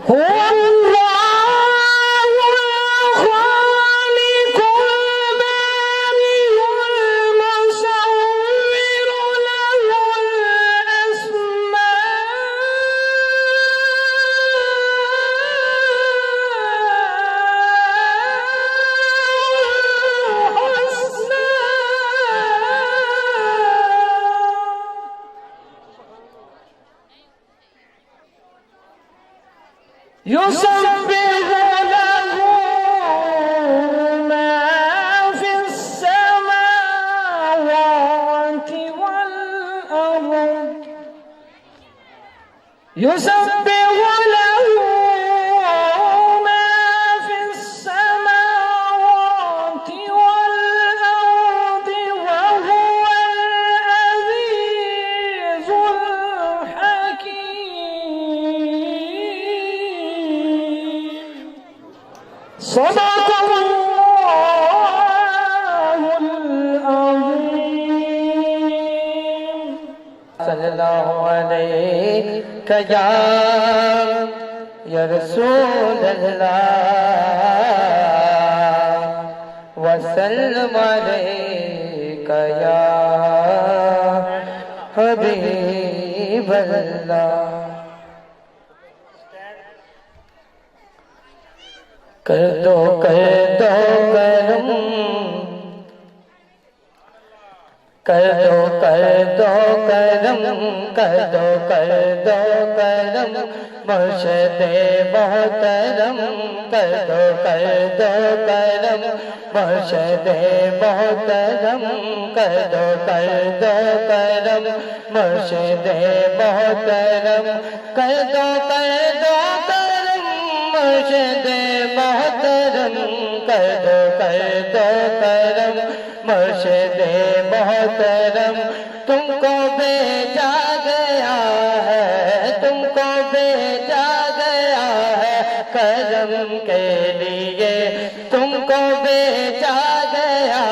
هو الله الخالق البارئ المصور له يسبح له ما في السماوات والأرض يسبح له ما في السماوات والأرض وهو العزيز الحكيم. صدق الله العظيم. صلى الله عليك يا رسول الله وسلم عليك يا حبيب الله. کر دو کرم کر دو کرم مرشد محترم کر دو کرم مرشد محترم کر دو کرم مرشد محترم کر دو کرم مرشد محترم کر دو کرم مرشد محترم. تم کو بھیجا گیا ہے تم کو بھیجا گیا ہے کرم کے لیے تم کو بھیجا گیا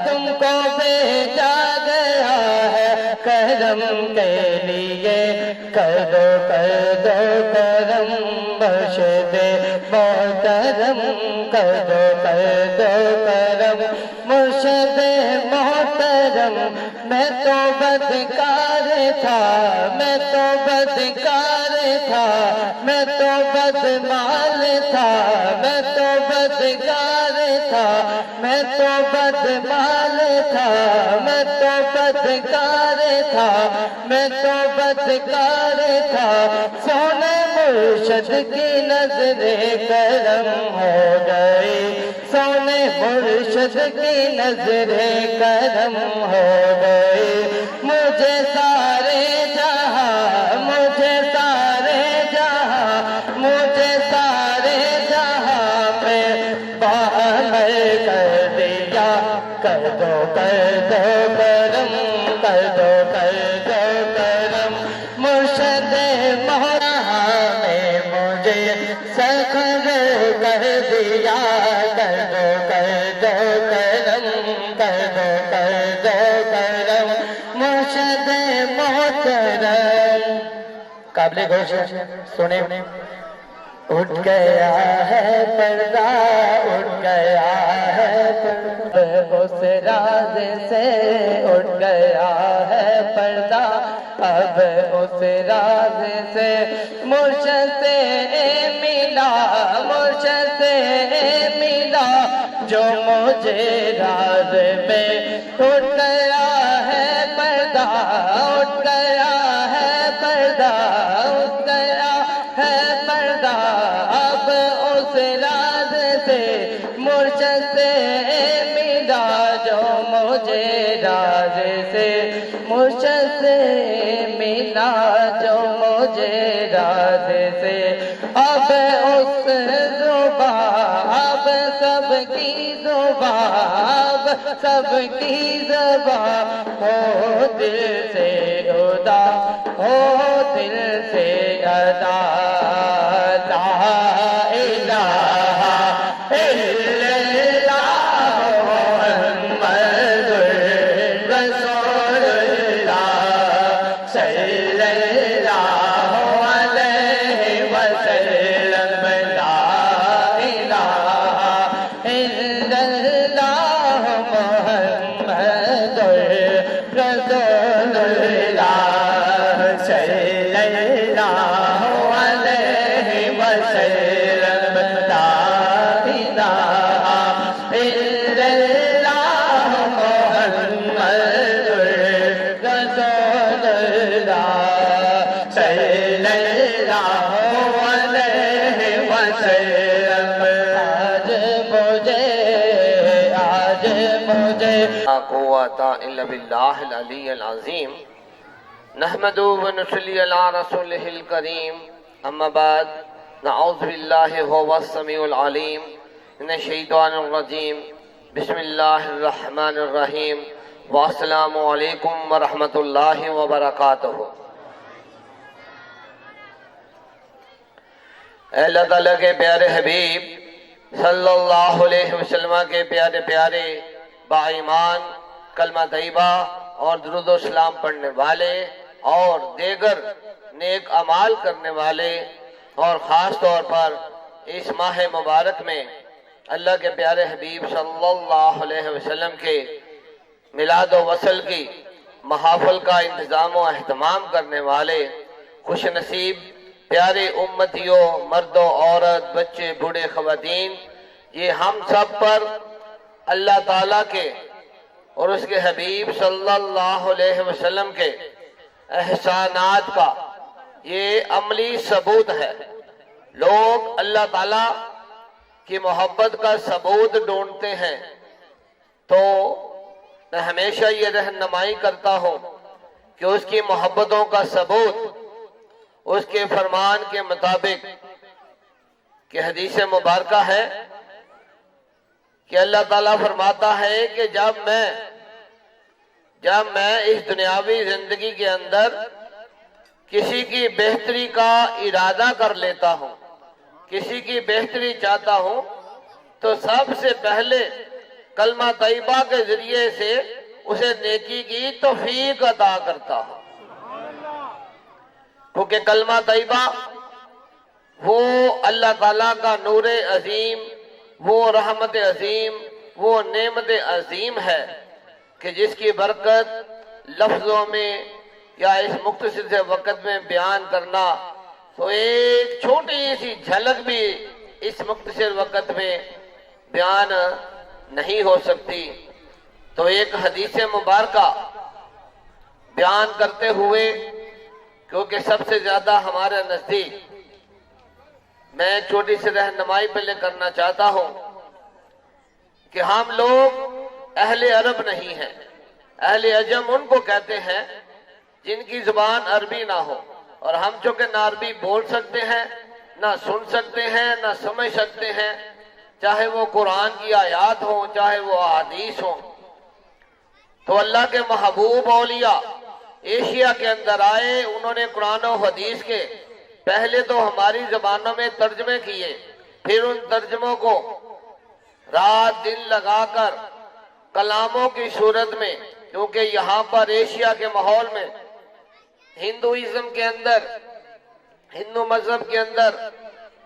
تم کو بھیجا گیا ہے کرم کے لیے. کر دو کرم مرشد محترم کر دو کرم مرشد محترم. میں تو بدکار تھا میں تو بدکار تھا میں تو بدمال تھا میں تو بدکار تھا میں تو بدمال تھا میں تو بدکار تھا میں تو بدکار تھا. سونے مرشد کی نظر کرم ہو گئی سونے مرشد کی نظر کرم ہو گئی. مجھے سارے جہاں مجھے سارے جہاں مجھے سارے جہاں میں باہر کر دیا. کر دو کرم کر دو کرم مرشد محترم میں مجھے سخر کر دیا. کر دو کرم کر دو کرم مرشد محترم. قابل گوش سنے اٹھ گیا ہے پردہ اٹھ گیا ہے پردہ اس راز سے اٹھ گیا ہے پردہ اب اس راز سے مرشد سے ملا مرشد سے ملا جو مجھے راز میں اٹھ گیا ہے پردہ اٹھ گیا ہے پردہ اٹھ گیا ہے پردہ اب اس راز سے مرشد سے ملا جو مجھے راز سے مرشد سے ملا جو مجھے راز سے. اب اس زبان اب سب کی زبان سب کی زبان ہو دل سے ادا ہو دل سے ادا. لا الہ الا اللہ محمد رسول اللہ صلی اللہ علیہ وسلم. وسلم آج مجھے لا قوة الا باللہ العلی العظیم نحمدہ ونصلی علی رسولہ الکریم اما بعد نعوذ باللہ هو السمیع العلیم من الشیطان الرجیم بسم اللہ الرحمن الرحیم والسلام علیکم ورحمۃ اللہ وبرکاتہ۔ اے اللہ تعالیٰ کے پیارے حبیب صلی اللہ علیہ وسلم کے پیارے پیارے با ایمان کلمہ طیبہ اور درود و سلام پڑھنے والے اور دیگر نیک اعمال کرنے والے اور خاص طور پر اس ماہ مبارک میں اللہ کے پیارے حبیب صلی اللہ علیہ وسلم کے میلاد و وصل کی محافل کا انتظام و اہتمام کرنے والے خوش نصیب پیارے امتیوں، مرد و عورت، بچے، بوڑھے، خواتین، یہ ہم سب پر اللہ تعالیٰ کے اور اس کے حبیب صلی اللہ علیہ وسلم کے احسانات کا یہ عملی ثبوت ہے۔ لوگ اللہ تعالیٰ کی محبت کا ثبوت ڈھونڈتے ہیں تو میں ہمیشہ یہ رہنمائی کرتا ہوں کہ اس کی محبتوں کا ثبوت اس کے فرمان کے مطابق کہ حدیث مبارکہ ہے کہ اللہ تعالیٰ فرماتا ہے کہ جب میں اس دنیاوی زندگی کے اندر کسی کی بہتری کا ارادہ کر لیتا ہوں، کسی کی بہتری چاہتا ہوں تو سب سے پہلے کلمہ طیبہ کے ذریعے سے اسے نیکی کی توفیق عطا کرتا ہوں، کیونکہ کلمہ طیبہ وہ اللہ تعالیٰ کا نور عظیم، وہ رحمت عظیم، وہ نعمت عظیم ہے کہ جس کی برکت لفظوں میں یا اس مختصر سے وقت میں بیان کرنا تو ایک چھوٹی سی جھلک بھی اس مختصر وقت میں بیان نہیں ہو سکتی۔ تو ایک حدیث مبارکہ بیان کرتے ہوئے کیونکہ سب سے زیادہ ہمارے نزدیک میں چھوٹی سی رہنمائی پہلے کرنا چاہتا ہوں کہ ہم لوگ اہل عرب نہیں ہیں، اہل عجم ان کو کہتے ہیں جن کی زبان عربی نہ ہو، اور ہم چونکہ نہ عربی بول سکتے ہیں، نہ سن سکتے ہیں، نہ سمجھ سکتے ہیں، چاہے وہ قرآن کی آیات ہوں، چاہے وہ احادیث ہوں۔ تو اللہ کے محبوب اولیاء ایشیا کے اندر آئے، انہوں نے قرآن و حدیث کے پہلے تو ہماری زبانوں میں ترجمے کیے، پھر ان ترجموں کو رات دن لگا کر کلاموں کی صورت میں، کیونکہ یہاں پر ایشیا کے ماحول میں ہندوازم کے اندر، ہندو مذہب کے اندر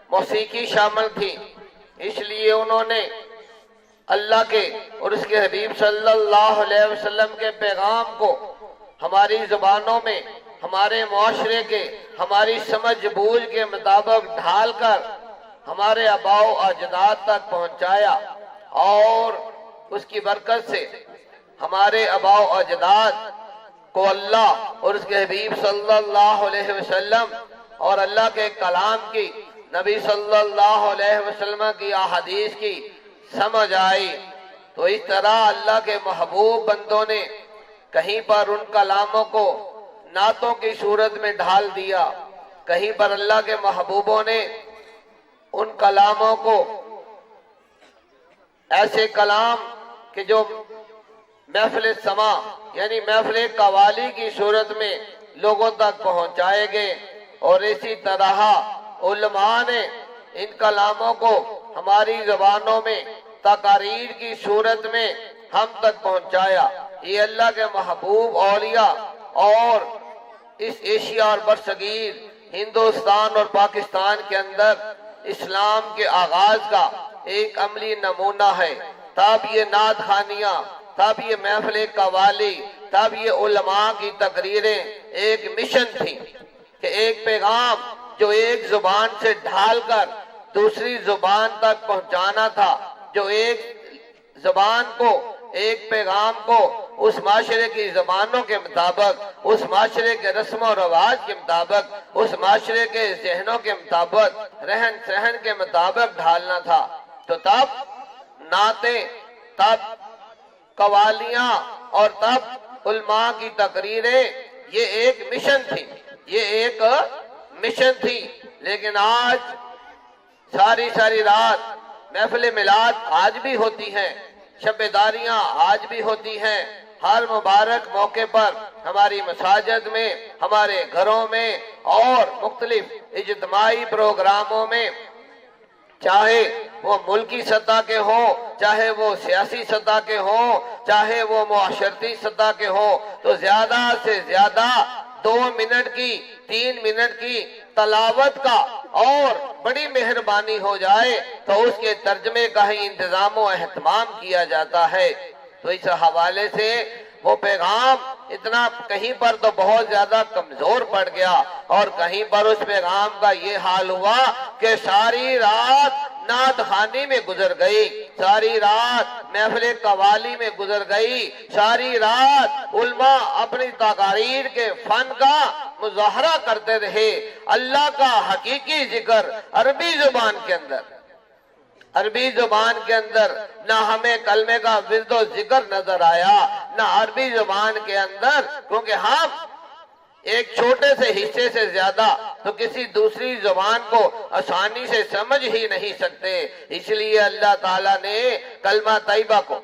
موسیقی شامل تھی، اس لیے انہوں نے اللہ کے اور اس کے حبیب صلی اللہ علیہ وسلم کے پیغام کو ہماری زبانوں میں، ہمارے معاشرے کے، ہماری سمجھ بوجھ کے مطابق ڈھال کر ہمارے آباء و اجداد تک پہنچایا، اور اس کی برکت سے ہمارے آباء و اجداد کو اللہ اور اس کے حبیب صلی اللہ علیہ وسلم اور اللہ کے کلام کی، نبی صلی اللہ علیہ وسلم کی احادیث کی سمجھ آئی۔ تو اس طرح اللہ کے محبوب بندوں نے کہیں پر ان کلاموں کو نعتوں کی صورت میں ڈھال دیا، کہیں پر اللہ کے محبوبوں نے ان کلاموں کو ایسے کلام کہ جو محفل سما یعنی محفل قوالی کی صورت میں لوگوں تک پہنچائے گئے، اور اسی طرح علماء نے ان کلاموں کو ہماری زبانوں میں تقاریر کی صورت میں ہم تک پہنچایا۔ یہ اللہ کے محبوب اولیاء اور اس ایشیا اور برصغیر ہندوستان اور پاکستان کے اندر اسلام کے آغاز کا ایک عملی نمونہ ہے۔ تب یہ نعت خوانیاں، تب یہ محفل قوالی، تب یہ علماء کی تقریریں ایک مشن تھی کہ ایک پیغام جو ایک زبان سے ڈھال کر دوسری زبان تک پہنچانا تھا، جو ایک زبان کو، ایک پیغام کو اس معاشرے کی زبانوں کے مطابق، اس معاشرے کے رسم و رواج کے مطابق، اس معاشرے کے ذہنوں کے مطابق رہن سہن کے مطابق ڈھالنا تھا، تو تب نعتیں، تب قوالیاں اور تب علماء کی تقریریں، یہ ایک مشن تھی، یہ ایک مشن تھی۔ لیکن آج ساری رات محفل میلاد آج بھی ہوتی ہیں، شب داریاں آج بھی ہوتی ہیں، ہر مبارک موقع پر ہماری مساجد میں، ہمارے گھروں میں اور مختلف اجتماعی پروگراموں میں، چاہے وہ ملکی سطح کے ہوں، چاہے وہ سیاسی سطح کے ہوں، چاہے وہ معاشرتی سطح کے ہوں، تو زیادہ سے زیادہ 2 منٹ کی 3 منٹ کی تلاوت کا اور بڑی مہربانی ہو جائے تو اس کے ترجمے کا ہی انتظام و اہتمام کیا جاتا ہے۔ تو اس حوالے سے وہ پیغام اتنا کہیں پر تو بہت زیادہ کمزور پڑ گیا، اور کہیں پر اس پیغام کا یہ حال ہوا کہ ساری رات نعت خوانی میں گزر گئی، ساری رات محفل قوالی میں گزر گئی، ساری رات علماء اپنی تقاریر کے فن کا مظاہرہ کرتے رہے۔ اللہ کا حقیقی ذکر عربی زبان کے اندر، عربی زبان کے اندر نہ ہمیں کلمے کا ورد و ذکر نظر آیا، نہ عربی زبان کے اندر، کیونکہ ہم ایک چھوٹے سے حصے سے زیادہ تو کسی دوسری زبان کو آسانی سے سمجھ ہی نہیں سکتے۔ اس لیے اللہ تعالیٰ نے کلمہ طیبہ کو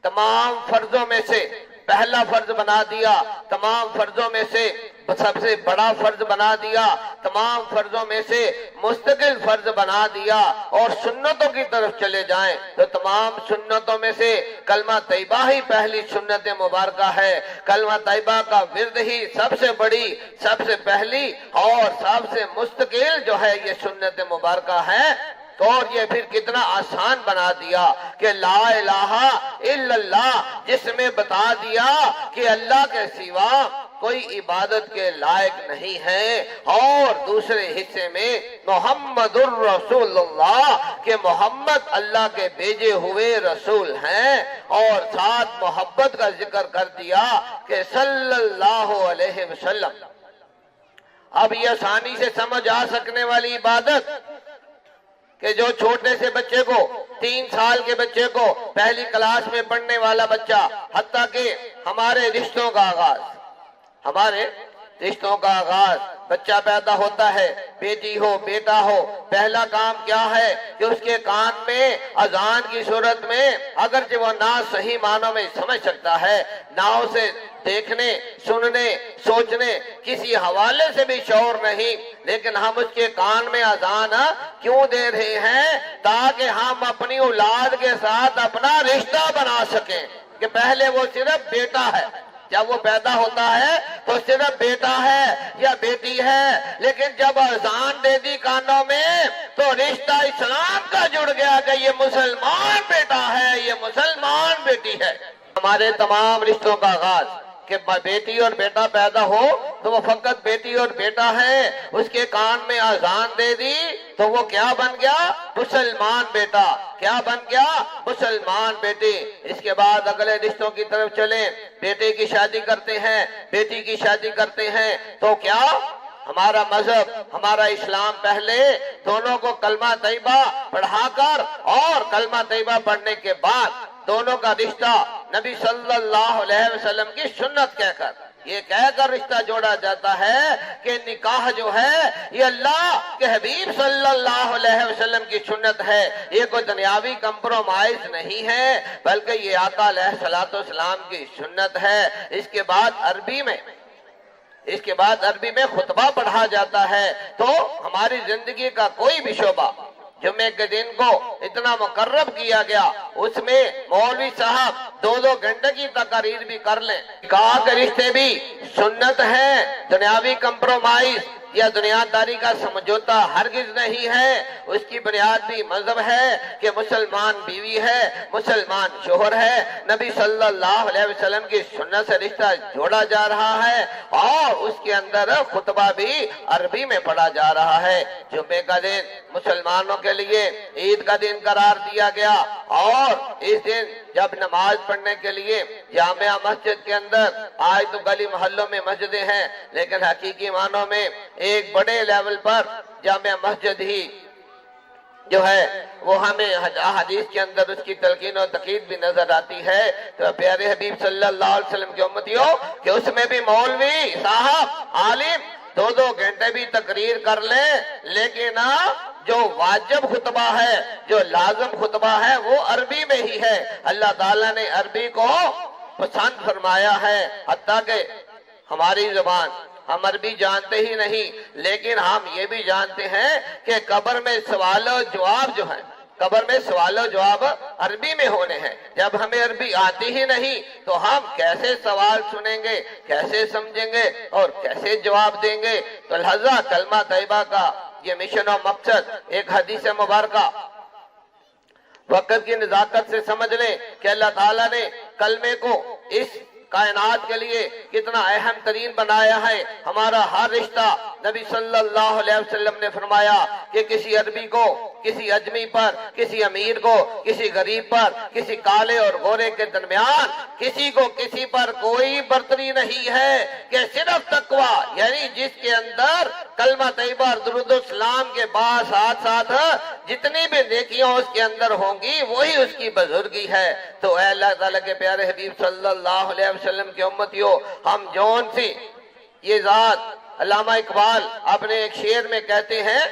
تمام فرضوں میں سے پہلا فرض بنا دیا، تمام فرضوں میں سے سب سے بڑا فرض بنا دیا، تمام فرضوں میں سے مستقل فرض بنا دیا، اور سنتوں کی طرف چلے جائیں تو تمام سنتوں میں سے کلمہ طیبہ ہی پہلی سنت مبارکہ ہے۔ کلمہ طیبہ کا ورد ہی سب سے بڑی، سب سے پہلی اور سب سے مستقل جو ہے یہ سنت مبارکہ ہے۔ اور یہ پھر کتنا آسان بنا دیا کہ لا الہ الا اللہ، جس میں بتا دیا کہ اللہ کے سوا کوئی عبادت کے لائق نہیں ہے، اور دوسرے حصے میں محمد الرسول اللہ کہ محمد اللہ کے بھیجے ہوئے رسول ہیں، اور ساتھ محبت کا ذکر کر دیا کہ صلی اللہ علیہ وسلم۔ اب یہ آسانی سے سمجھ آ سکنے والی عبادت کہ جو چھوٹے سے بچے کو، 3 سال کے بچے کو، پہلی کلاس میں پڑھنے والا بچہ، حتیٰ کہ ہمارے رشتوں کا آغاز، بچہ پیدا ہوتا ہے، بیٹی ہو بیٹا ہو، پہلا کام کیا ہے کہ اس کے کان میں اذان کی صورت میں، اگرچہ وہ نہ صحیح معنوں میں سمجھ سکتا ہے، نہ اسے دیکھنے، سننے، سوچنے کسی حوالے سے بھی شعور نہیں، لیکن ہم اس کے کان میں اذان کیوں دے رہے ہیں؟ تاکہ ہم اپنی اولاد کے ساتھ اپنا رشتہ بنا سکیں کہ پہلے وہ صرف بیٹا ہے، جب وہ پیدا ہوتا ہے تو صرف بیٹا ہے یا بیٹی ہے، لیکن جب اذان دے دی کانوں میں تو رشتہ اسلام کا جڑ گیا کہ یہ مسلمان بیٹا ہے، یہ مسلمان بیٹی ہے۔ ہمارے تمام رشتوں کا آغاز کہ بیٹی اور بیٹا پیدا ہو تو وہ فقط بیٹی اور بیٹا ہے، اس کے کان میں اذان دے دی تو وہ کیا بن گیا؟ مسلمان بیٹا۔ کیا بن گیا؟ مسلمان بیٹی۔ اس کے بعد اگلے رشتوں کی طرف چلیں، بیٹے کی شادی کرتے ہیں، بیٹی کی شادی کرتے ہیں، تو کیا ہمارا مذہب، ہمارا اسلام پہلے دونوں کو کلمہ طیبہ پڑھا کر اور کلمہ طیبہ پڑھنے کے بعد دونوں کا رشتہ نبی صلی اللہ علیہ وسلم کی سنت کہہ کر، یہ کہہ کر رشتہ جوڑا جاتا ہے کہ نکاح جو ہے یہ اللہ کے حبیب صلی اللہ علیہ وسلم کی سنت ہے، یہ کوئی دنیاوی کمپرومائز نہیں ہے، بلکہ یہ آقا علیہ السلام کی سنت ہے۔ اس کے بعد عربی میں خطبہ پڑھا جاتا ہے، تو ہماری زندگی کا کوئی بھی شعبہ جمعے کے دن کو اتنا مقرب کیا گیا، اس میں مولوی صاحب 2 گھنٹے کی تقاریر بھی کر لیں۔ نکاح کے رشتے بھی سنت ہے، دنیاوی کمپرومائز یا دنیاداری کا سمجھوتا ہرگز نہیں ہے۔ اس کی بنیادی مذہب ہے کہ مسلمان بیوی ہے، مسلمان شوہر ہے، نبی صلی اللہ علیہ وسلم کی سنت سے رشتہ جوڑا جا رہا ہے، اور اس کے اندر خطبہ بھی عربی میں پڑھا جا رہا ہے۔ جمعے کا دن مسلمانوں کے لیے عید کا دن قرار دیا گیا، اور اس دن جب نماز پڑھنے کے لیے جامعہ مسجد کے اندر، آج تو گلی محلوں میں مسجدیں ہیں لیکن حقیقی معنوں میں ایک بڑے لیول پر جامعہ مسجد ہی جو ہے وہ ہمیں حدیث کے اندر اس کی تلقین و تقید بھی نظر آتی ہے۔ تو پیارے حبیب صلی اللہ علیہ وسلم کی امتیوں کہ اس میں بھی مولوی صاحب عالم 2-2 گھنٹے بھی تقریر کر لیں، لیکن جو واجب خطبہ ہے، جو لازم خطبہ ہے وہ عربی میں ہی ہے۔ اللہ تعالیٰ نے عربی کو پسند فرمایا ہے، حتیٰ کہ ہماری زبان ہم عربی جانتے ہی نہیں، لیکن ہم یہ بھی جانتے ہیں کہ قبر میں سوال و جواب جو ہے، قبر میں سوال و جواب عربی میں ہونے ہیں۔ جب ہمیں عربی آتی ہی نہیں تو ہم کیسے سوال سنیں گے، کیسے سمجھیں گے اور کیسے جواب دیں گے؟ تو لہذا کلمہ طیبہ کا یہ مشن و مقصد، ایک حدیث مبارکہ وقت کی نزاکت سے سمجھ لیں کہ اللہ تعالیٰ نے کلمے کو اس کائنات کے لیے کتنا اہم ترین بنایا ہے۔ ہمارا ہر رشتہ، نبی صلی اللہ علیہ وسلم نے فرمایا کہ کسی عربی کو، کسی اجمی پر، کسی امیر کو، کسی غریب پر، کسی کالے اور گورے کے درمیان کسی کو کسی پر کوئی برتری نہیں ہے کہ صرف تقوی، یعنی جس کے اندر کلمہ طیبہ اور درود و سلام کے بعد ساتھ ساتھ جتنی بھی نیکیاں اس کے اندر ہوں گی وہی اس کی بزرگی ہے۔ تو اے اللہ تعالیٰ کے پیارے حبیب صلی اللہ علیہ وسلم کی امتیوں، ہم جون سی یہ ذات، علامہ اقبال اپنے ایک شعر میں کہتے ہیں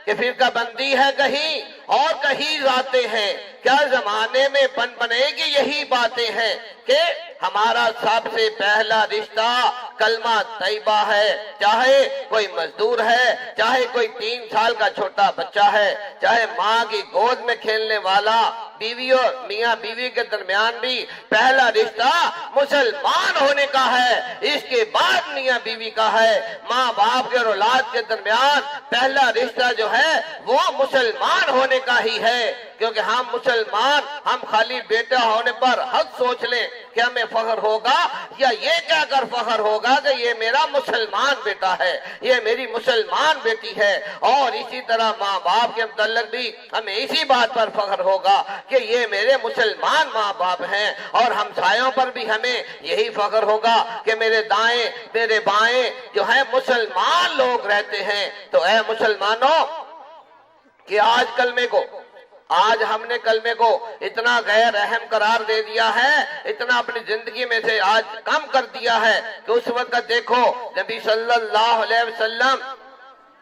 کہ فرقہ بندی ہے کہیں اور کہیں ذاتیں ہیں، کیا زمانے میں پنے گی یہی باتیں ہیں کہ ہمارا سب سے پہلا رشتہ کلمہ طیبہ ہے۔ چاہے کوئی مزدور ہے، چاہے کوئی 3 سال کا چھوٹا بچہ ہے، چاہے ماں کی گود میں کھیلنے والا، بیوی اور میاں بیوی کے درمیان بھی پہلا رشتہ مسلمان ہونے کا ہے، اس کے بعد میاں بیوی کا ہے۔ ماں باپ کے اور اولاد کے درمیان پہلا رشتہ جو ہے وہ مسلمان ہونے کا ہی ہے، کیونکہ ہم مسلمان، ہم خالی بیٹا ہونے پر حد سوچ لیں کہ ہمیں فخر ہوگا، یا یہ کہہ کر فخر ہوگا کہ یہ میرا مسلمان بیٹا ہے، یہ میری مسلمان بیٹی ہے۔ اور اسی طرح ماں باپ کے متعلق بھی ہمیں اسی بات پر فخر ہوگا کہ یہ میرے مسلمان ماں باپ ہیں، اور ہمسایوں پر بھی ہمیں یہی فخر ہوگا کہ میرے دائیں میرے بائیں جو ہیں مسلمان لوگ رہتے ہیں۔ تو اے مسلمانوں کہ آج ہم نے کلمے کو اتنا غیر اہم قرار دے دیا ہے، اتنا اپنی زندگی میں سے آج کم کر دیا ہے کہ اس وقت دیکھو نبی صلی اللہ علیہ وسلم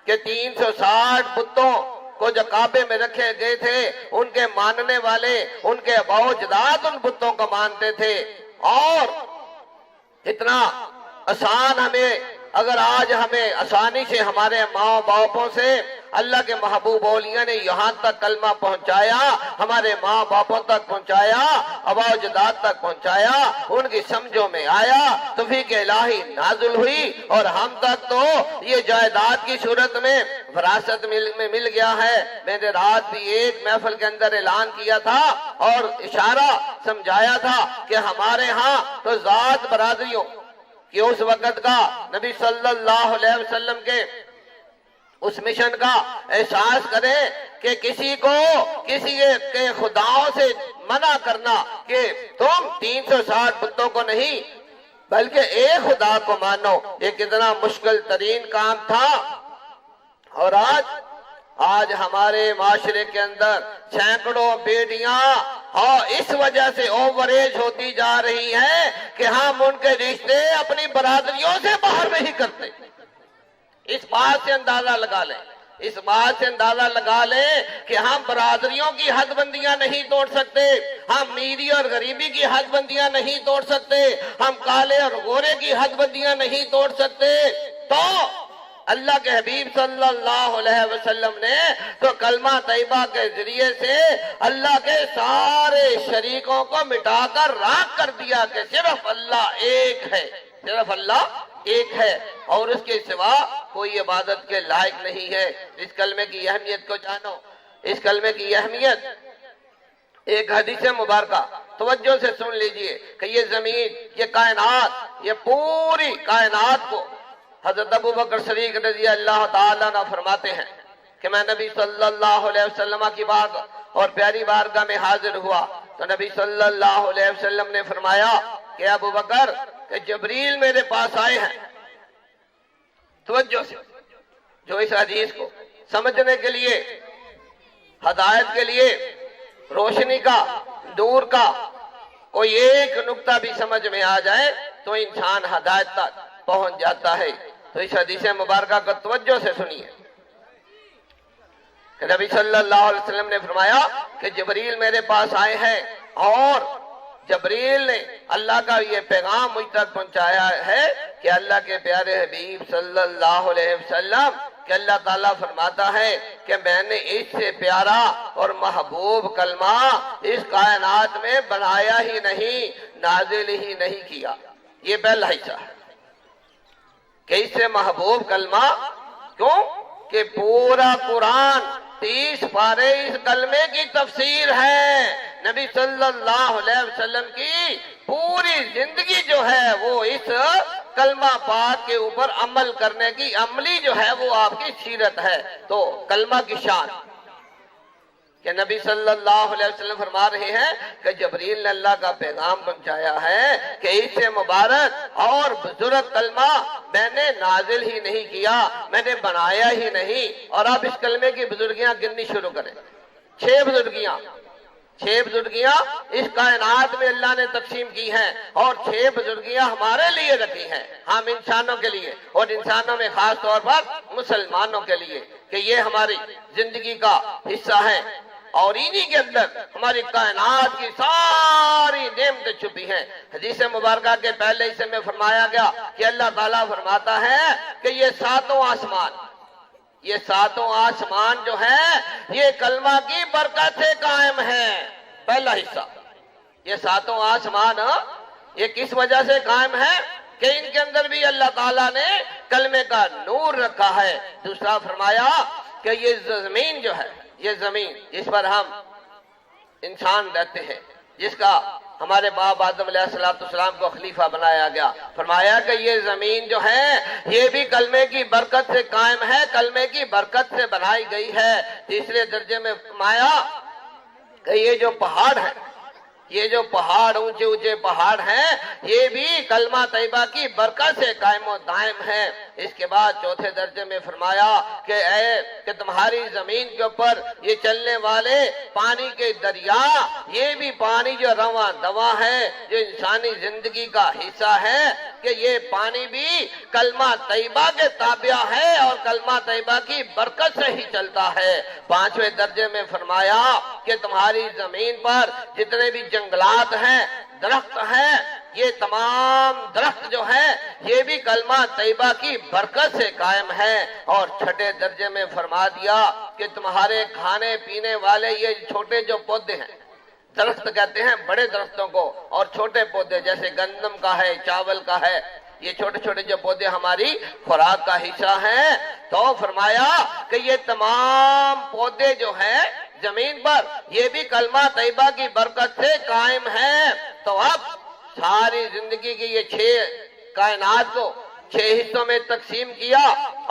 کے 360 بتوں کو جو کعبے میں رکھے گئے تھے، ان کے ماننے والے، ان کے آباء و اجداد ان بتوں کو مانتے تھے۔ اور اتنا آسان اگر آج ہمیں آسانی سے ہمارے ماں باپوں سے اللہ کے محبوب اولیاء نے یہاں تک کلمہ پہنچایا، ہمارے ماں باپوں تک پہنچایا، آباء و اجداد تک پہنچایا، ان کی سمجھوں میں آیا، توفیق الہی نازل ہوئی، اور ہم تک تو یہ جائیداد کی صورت میں وراثت میں مل گیا ہے۔ میں نے رات بھی ایک محفل کے اندر اعلان کیا تھا اور اشارہ سمجھایا تھا کہ ہمارے ہاں تو ذات برادریوں کہ اس وقت کا نبی صلی اللہ علیہ وسلم کے اس مشن کا احساس کریں کہ کسی کے خداؤں سے منع کرنا کہ تم 360 بتوں کو نہیں بلکہ ایک خدا کو مانو، یہ کتنا مشکل ترین کام تھا۔ اور آج ہمارے معاشرے کے اندر سینکڑوں بیٹیاں اس وجہ سے اووریج ہوتی جا رہی ہیں کہ ہم ان کے رشتے اپنی برادریوں سے باہر نہیں کرتے۔ اس بات سے اندازہ لگا لیں کہ ہم برادریوں کی حد بندیاں نہیں توڑ سکتے، ہم میری اور غریبی کی حد بندیاں نہیں توڑ سکتے، ہم کالے اور گورے کی حد بندیاں نہیں توڑ سکتے۔ تو اللہ کے حبیب صلی اللہ علیہ وسلم نے تو کلمہ طیبہ کے ذریعے سے اللہ کے سارے شریکوں کو مٹا کر راکھ کر دیا کہ صرف اللہ ایک ہے، صرف اللہ ایک ہے، اور اس کے سوا کوئی عبادت کے لائق نہیں ہے۔ اس کلمے کی اہمیت کو جانو، اس کلمے کی اہمیت ایک حدیث مبارکہ توجہ سے سن لیجئے کہ یہ زمین، یہ کائنات، یہ پوری کائنات کو حضرت ابوبکر صدیق رضی اللہ تعالیٰ عنہ فرماتے ہیں کہ میں نبی صلی اللہ علیہ وسلم کی بات اور پیاری بارگاہ میں حاضر ہوا تو نبی صلی اللہ علیہ وسلم نے فرمایا کہ ابو بکر کہ جبریل میرے پاس آئے ہیں. توجہ سے جو اس حدیث کو سمجھنے کے لیے، ہدایت کے لیے، روشنی کا، نور کا کوئی ایک نقطہ بھی سمجھ میں آ جائے تو انسان ہدایت تک پہنچ جاتا ہے. تو اس حدیث مبارکہ کو توجہ سے سنیے کہ نبی صلی اللہ علیہ وسلم نے فرمایا کہ جبریل میرے پاس آئے ہیں اور جبریل نے اللہ کا یہ پیغام مجھ تک پہنچایا ہے کہ اللہ کے پیارے حبیب صلی اللہ علیہ وسلم کہ اللہ تعالیٰ فرماتا ہے کہ میں نے اس سے پیارا اور محبوب کلمہ اس کائنات میں بنایا ہی نہیں، نازل ہی نہیں کیا. یہ پہلا حصہ ہے کہ اس سے محبوب کلمہ، کیوں کہ پورا قرآن 30 پارے اس کلمے کی تفسیر ہے. نبی صلی اللہ علیہ وسلم کی پوری زندگی جو ہے وہ اس کلمہ پاک کے اوپر عمل کرنے کی، عملی جو ہے وہ آپ کی سیرت ہے. تو کلمہ کی شان کہ نبی صلی اللہ علیہ وسلم فرما رہے ہیں کہ جبریل نے اللہ کا پیغام پہنچایا ہے کہ اس سے مبارک اور بزرگ کلمہ میں نے نازل ہی نہیں کیا، میں نے بنایا ہی نہیں. اور آپ اس کلمے کی بزرگیاں گننی شروع کریں. 6 بزرگیاں اس کائنات میں اللہ نے تقسیم کی ہیں اور 6 بزرگیاں ہمارے لیے رکھی ہیں، ہم انسانوں کے لیے، اور انسانوں میں خاص طور پر مسلمانوں کے لیے کہ یہ ہماری زندگی کا حصہ ہے. اور انہی کے اندر ہماری کائنات کی ساری نعمتیں چھپی ہیں. حدیث مبارکہ کے پہلے حصے میں فرمایا گیا کہ اللہ تعالیٰ فرماتا ہے کہ یہ 7 آسمان جو ہے یہ کلمہ کی برکت سے قائم ہے. پہلا حصہ یہ 7 آسمان یہ کس وجہ سے قائم ہے کہ ان کے اندر بھی اللہ تعالیٰ نے کلمے کا نور رکھا ہے. دوسرا فرمایا کہ یہ زمین جو ہے، یہ زمین جس پر ہم انسان رہتے ہیں، جس کا ہمارے باپ آدم علیہ السلام کو خلیفہ بنایا گیا، فرمایا کہ یہ زمین جو ہے یہ بھی کلمے کی برکت سے قائم ہے، کلمے کی برکت سے بنائی گئی ہے. تیسرے درجے میں فرمایا کہ یہ جو پہاڑ ہیں، یہ جو پہاڑ اونچے اونچے پہاڑ ہیں یہ بھی کلمہ طیبہ کی برکت سے قائم و دائم ہے. اس کے بعد چوتھے درجے میں فرمایا کہ تمہاری زمین کے اوپر یہ چلنے والے پانی کے دریا، یہ بھی پانی جو رواں دواں ہے، جو انسانی زندگی کا حصہ ہے، کہ یہ پانی بھی کلمہ طیبہ کے تابع ہے اور کلمہ طیبہ کی برکت سے ہی چلتا ہے. پانچویں درجے میں فرمایا کہ تمہاری زمین پر جتنے بھی جنگلات ہیں، درخت ہیں، یہ تمام درخت جو ہیں یہ بھی کلمہ طیبہ کی برکت سے قائم ہے. اور چھٹے درجے میں فرما دیا کہ تمہارے کھانے پینے والے یہ چھوٹے جو پودے ہیں، درخت کہتے ہیں بڑے درختوں کو، اور چھوٹے پودے جیسے گندم کا ہے، چاول کا ہے، یہ چھوٹے چھوٹے جو پودے ہماری خوراک کا حصہ ہیں. تو فرمایا کہ یہ تمام پودے جو ہیں زمین پر یہ بھی کلمہ طیبہ کی برکت سے قائم ہیں. تو اب ساری زندگی کی یہ 6 کائنات کو 6 حصوں میں تقسیم کیا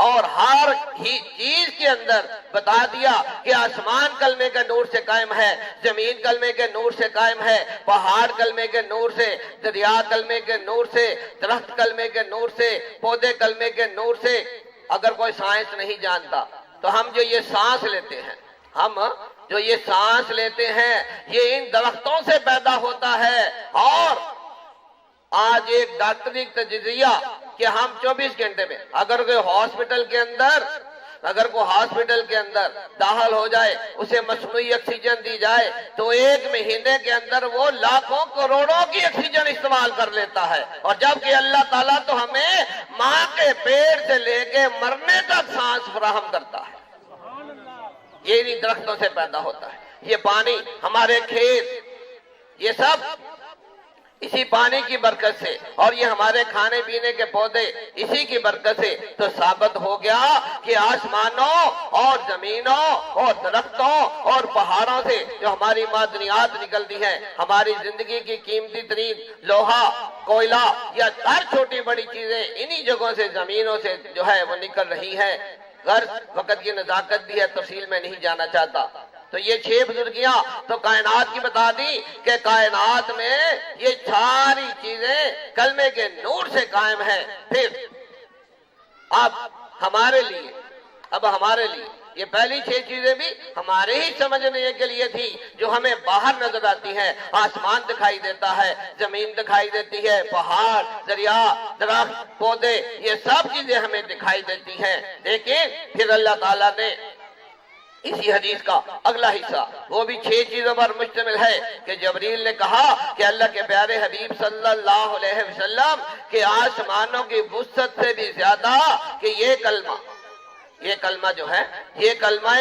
اور ہر ہی چیز کے اندر بتا دیا کہ آسمان کلمے کے نور سے قائم ہے، زمین کلمے کے نور سے قائم ہے، پہاڑ کلمے کے نور سے، دریا کلمے کے نور سے، درخت کلمے کے نور سے، پودے کلمے کے نور سے. اگر کوئی سائنس نہیں جانتا تو ہم جو یہ سانس لیتے ہیں یہ ان درختوں سے پیدا ہوتا ہے. اور آج ایک ڈاکٹری تجزیہ کہ ہم 24 گھنٹے میں اگر کوئی ہاسپٹل کے اندر داخل ہو جائے، اسے مصنوعی آکسیجن دی جائے تو 1 مہینے کے اندر وہ لاکھوں کروڑوں کی آکسیجن استعمال کر لیتا ہے. اور جبکہ اللہ تعالیٰ تو ہمیں ماں کے پیٹ سے لے کے مرنے تک سانس فراہم کرتا ہے. یہ انہی درختوں سے پیدا ہوتا ہے. یہ پانی، ہمارے کھیت، یہ سب اسی پانی کی برکت سے، اور یہ ہمارے کھانے پینے کے پودے اسی کی برکت سے. تو ثابت ہو گیا کہ آسمانوں اور زمینوں اور درختوں اور پہاڑوں سے جو ہماری معدنیات نکلتی ہیں، ہماری زندگی کی قیمتی ترین لوہا، کوئلہ یا ہر چھوٹی بڑی چیزیں انہی جگہوں سے، زمینوں سے جو ہے وہ نکل رہی ہیں. غرض وقت کی نزاکت بھی ہے، تفصیل میں نہیں جانا چاہتا. تو یہ 6 بزرگیاں تو کائنات کی بتا دی کہ کائنات میں یہ ساری چیزیں کلمے کے نور سے قائم ہیں۔ پھر اب ہمارے لیے یہ پہلی 6 چیزیں بھی ہمارے ہی سمجھنے کے لیے تھی، جو ہمیں باہر نظر آتی ہیں۔ آسمان دکھائی دیتا ہے، زمین دکھائی دیتی ہے، پہاڑ، دریا، درخت، پودے، یہ سب چیزیں ہمیں دکھائی دیتی ہیں۔ لیکن پھر اللہ تعالیٰ نے اسی حدیث کا اگلا حصہ وہ بھی 6 چیزوں پر مشتمل ہے کہ جبریل نے کہا کہ اللہ کے پیارے حبیب صلی اللہ علیہ وسلم کہ آسمانوں کی وسعت سے بھی زیادہ کہ یہ کلمہ جو ہے یہ کلمہ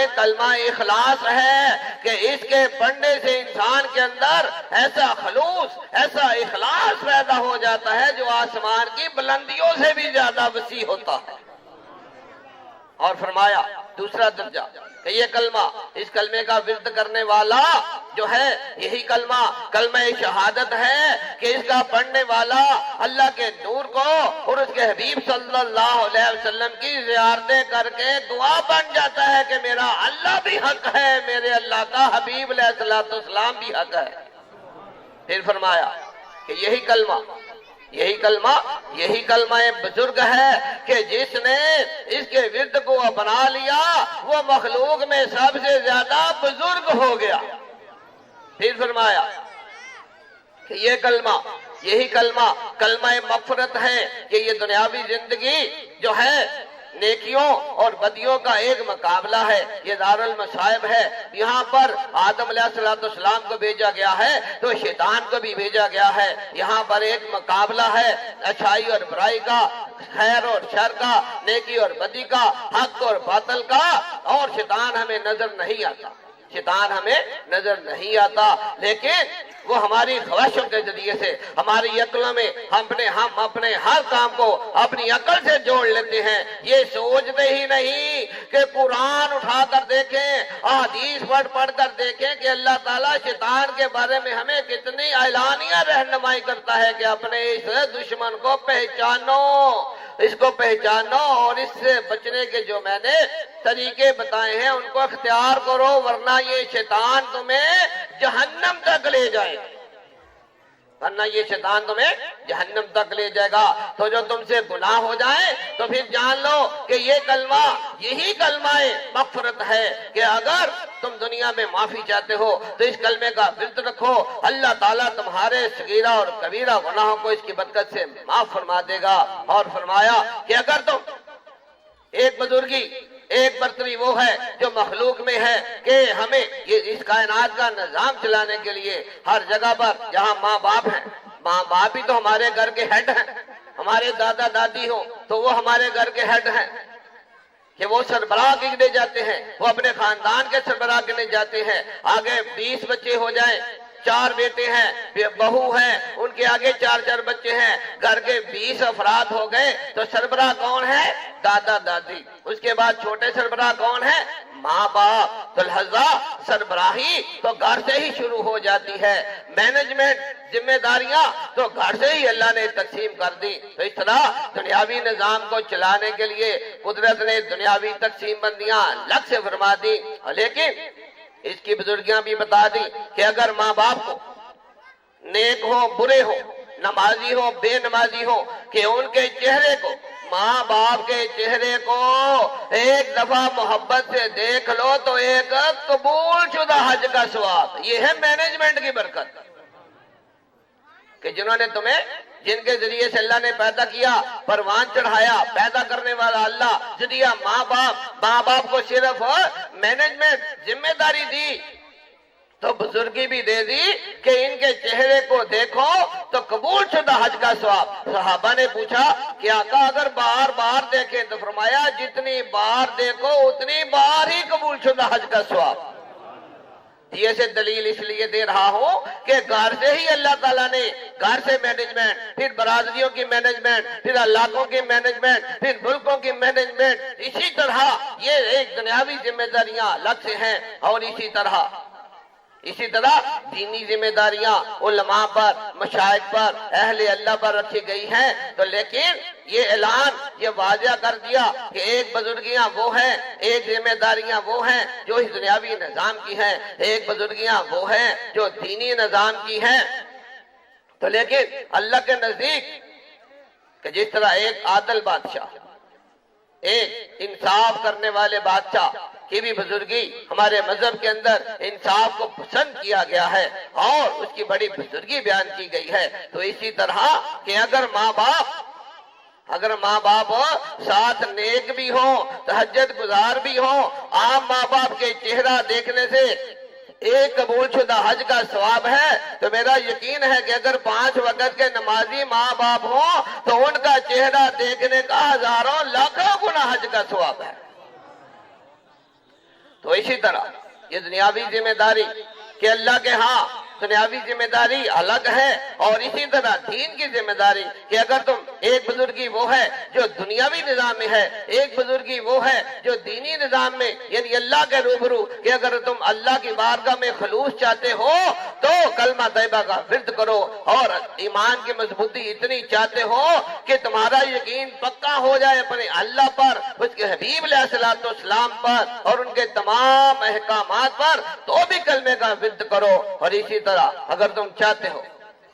اخلاص ہے کہ اس کے پڑھنے سے انسان کے اندر ایسا خلوص، ایسا اخلاص پیدا ہو جاتا ہے جو آسمان کی بلندیوں سے بھی زیادہ وسیع ہوتا ہے۔ اور فرمایا دوسرا درجہ کہ یہ کلمہ، اس کلمے کا ورد کرنے والا جو ہے یہی کلمہ شہادت ہے کہ اس کا پڑھنے والا اللہ کے نور کو اور اس کے حبیب صلی اللہ علیہ وسلم کی زیارتیں کر کے دعا بن جاتا ہے کہ میرا اللہ بھی حق ہے، میرے اللہ کا حبیب علیہ السلام بھی حق ہے۔ پھر فرمایا کہ یہی کلمہ بزرگ ہے کہ جس نے اس کے ورد کو اپنا لیا وہ مخلوق میں سب سے زیادہ بزرگ ہو گیا۔ پھر فرمایا کہ یہی کلمہ مغفرت ہے کہ یہ دنیاوی زندگی جو ہے نیکیوں اور بدیوں کا ایک مقابلہ ہے، یہ دار المصائب ہے۔ یہاں پر آدم علیہ السلام کو بھیجا گیا ہے تو شیطان کو بھی بھیجا گیا ہے۔ یہاں پر ایک مقابلہ ہے اچھائی اور برائی کا، خیر اور شر کا، نیکی اور بدی کا، حق اور باطل کا، اور شیطان ہمیں نظر نہیں آتا لیکن وہ ہماری خواہشوں کے ذریعے سے ہماری عقلوں میں ہم اپنے ہر کام کو اپنی عقل سے جوڑ لیتے ہیں۔ یہ سوچتے ہی نہیں کہ قرآن اٹھا کر دیکھیں، احادیث پڑھ کر دیکھیں کہ اللہ تعالیٰ شیطان کے بارے میں ہمیں کتنی اعلانیہ رہنمائی کرتا ہے کہ اپنے اس دشمن کو پہچانو اور اس سے بچنے کے جو میں نے طریقے بتائے ہیں ان کو اختیار کرو، ورنہ یہ شیطان تمہیں جہنم تک لے جائے گا۔ تو جو تم سے گناہ ہو جائے تو پھر جان لو کہ یہی کلمہ مغفرت ہے کہ اگر تم دنیا میں معافی چاہتے ہو تو اس کلمے کا ورد رکھو، اللہ تعالیٰ تمہارے صغیرہ اور کبیرہ گناہوں کو اس کی برکت سے معاف فرما دے گا۔ اور فرمایا کہ اگر تم ایک برتری وہ ہے جو مخلوق میں ہے کہ ہمیں اس کائنات کا نظام چلانے کے لیے ہر جگہ پر جہاں ماں باپ ہی تو ہمارے گھر کے ہیڈ ہیں، ہمارے دادا دادی ہو تو وہ ہمارے گھر کے ہیڈ ہیں کہ وہ سربراہ گنے جاتے ہیں، وہ اپنے خاندان کے سربراہ گنے جاتے ہیں۔ آگے 20 بچے ہو جائیں، 4 بیٹے ہیں، بہو ہیں، ان کے آگے 4 بچے ہیں، گھر کے 20 افراد ہو گئے تو سربراہ کون ہے؟ دادا دادی۔ اس کے بعد چھوٹے سربراہ کون ہے؟ ماں باپ۔ تو لہذا سربراہی تو گھر سے ہی شروع ہو جاتی ہے، مینجمنٹ، ذمہ داریاں تو گھر سے ہی اللہ نے تقسیم کر دی۔ تو اس طرح دنیاوی نظام کو چلانے کے لیے قدرت نے دنیاوی تقسیم بندیاں الگ سے فرما دی، لیکن اس کی بزرگیاں بھی بتا دی کہ اگر ماں باپ کو نیک ہو برے ہو، نمازی ہو بے نمازی ہو، کہ ان کے چہرے کو، ماں باپ کے چہرے کو ایک دفعہ محبت سے دیکھ لو تو ایک قبول شدہ حج کا ثواب۔ یہ ہے مینجمنٹ کی برکت کہ جنہوں نے جن کے ذریعے سے اللہ نے پیدا کیا، پروان چڑھایا، پیدا کرنے والا اللہ دیا، ماں باپ کو صرف مینجمنٹ ذمہ داری دی تو بزرگی بھی دے دی کہ ان کے چہرے کو دیکھو تو قبول شدہ حج کا ثواب۔ صحابہ نے پوچھا کہ آقا اگر بار بار دیکھیں تو فرمایا جتنی بار دیکھو اتنی بار ہی قبول شدہ حج کا ثواب۔ یہ سے دلیل اس لیے دے رہا ہوں کہ گھر سے ہی اللہ تعالیٰ نے، گھر سے مینجمنٹ، پھر برادریوں کی مینجمنٹ، پھر علاقوں کی مینجمنٹ، پھر ملکوں کی مینجمنٹ، اسی طرح یہ ایک دنیاوی ذمہ داریاں الگ سے ہیں۔ اور اسی طرح اسی طرح دینی ذمہ داریاں علماء پر، مشائخ پر، اہل اللہ پر رکھی گئی ہیں، تو لیکن یہ اعلان یہ واضح کر دیا کہ ایک بزرگیاں وہ ہیں، ایک ذمہ داریاں وہ ہیں جو اس دنیاوی نظام کی ہیں، ایک بزرگیاں وہ ہیں جو دینی نظام کی ہیں۔ تو لیکن اللہ کے نزدیک کہ جس طرح ایک عادل بادشاہ، ایک انصاف کرنے والے بادشاہ کی بھی بزرگی ہمارے مذہب کے اندر انصاف کو پسند کیا گیا ہے اور اس کی بڑی بزرگی بیان کی گئی ہے، تو اسی طرح کہ اگر ماں باپ ساتھ نیک بھی ہوں، تہجد گزار بھی ہوں، عام ماں باپ کے چہرہ دیکھنے سے ایک قبول شدہ حج کا ثواب ہے، تو میرا یقین ہے کہ اگر 5 وقت کے نمازی ماں باپ ہوں تو ان کا چہرہ دیکھنے کا ہزاروں لاکھوں گنا حج کا ثواب ہے۔ تو اسی طرح یہ دنیاوی ذمہ داری کہ اللہ کے ہاں دنیاوی ذمہ داری الگ ہے، اور اسی طرح دین کی ذمہ داری کہ اگر تم ایک بزرگی وہ ہے جو دنیاوی نظام میں ہے، ایک بزرگی وہ ہے جو دینی نظام میں، یعنی اللہ کے روبرو کہ اگر تم اللہ کی بارگاہ میں خلوص چاہتے ہو تو کلمہ طیبہ کا ورد کرو، اور ایمان کی مضبوطی اتنی چاہتے ہو کہ تمہارا یقین پکا ہو جائے اپنے اللہ پر، اس کے حبیب علیہ السلام پر اور ان کے تمام احکامات پر، تو بھی کلمے کا ورد کرو۔ اور اسی طرح اگر تم چاہتے ہو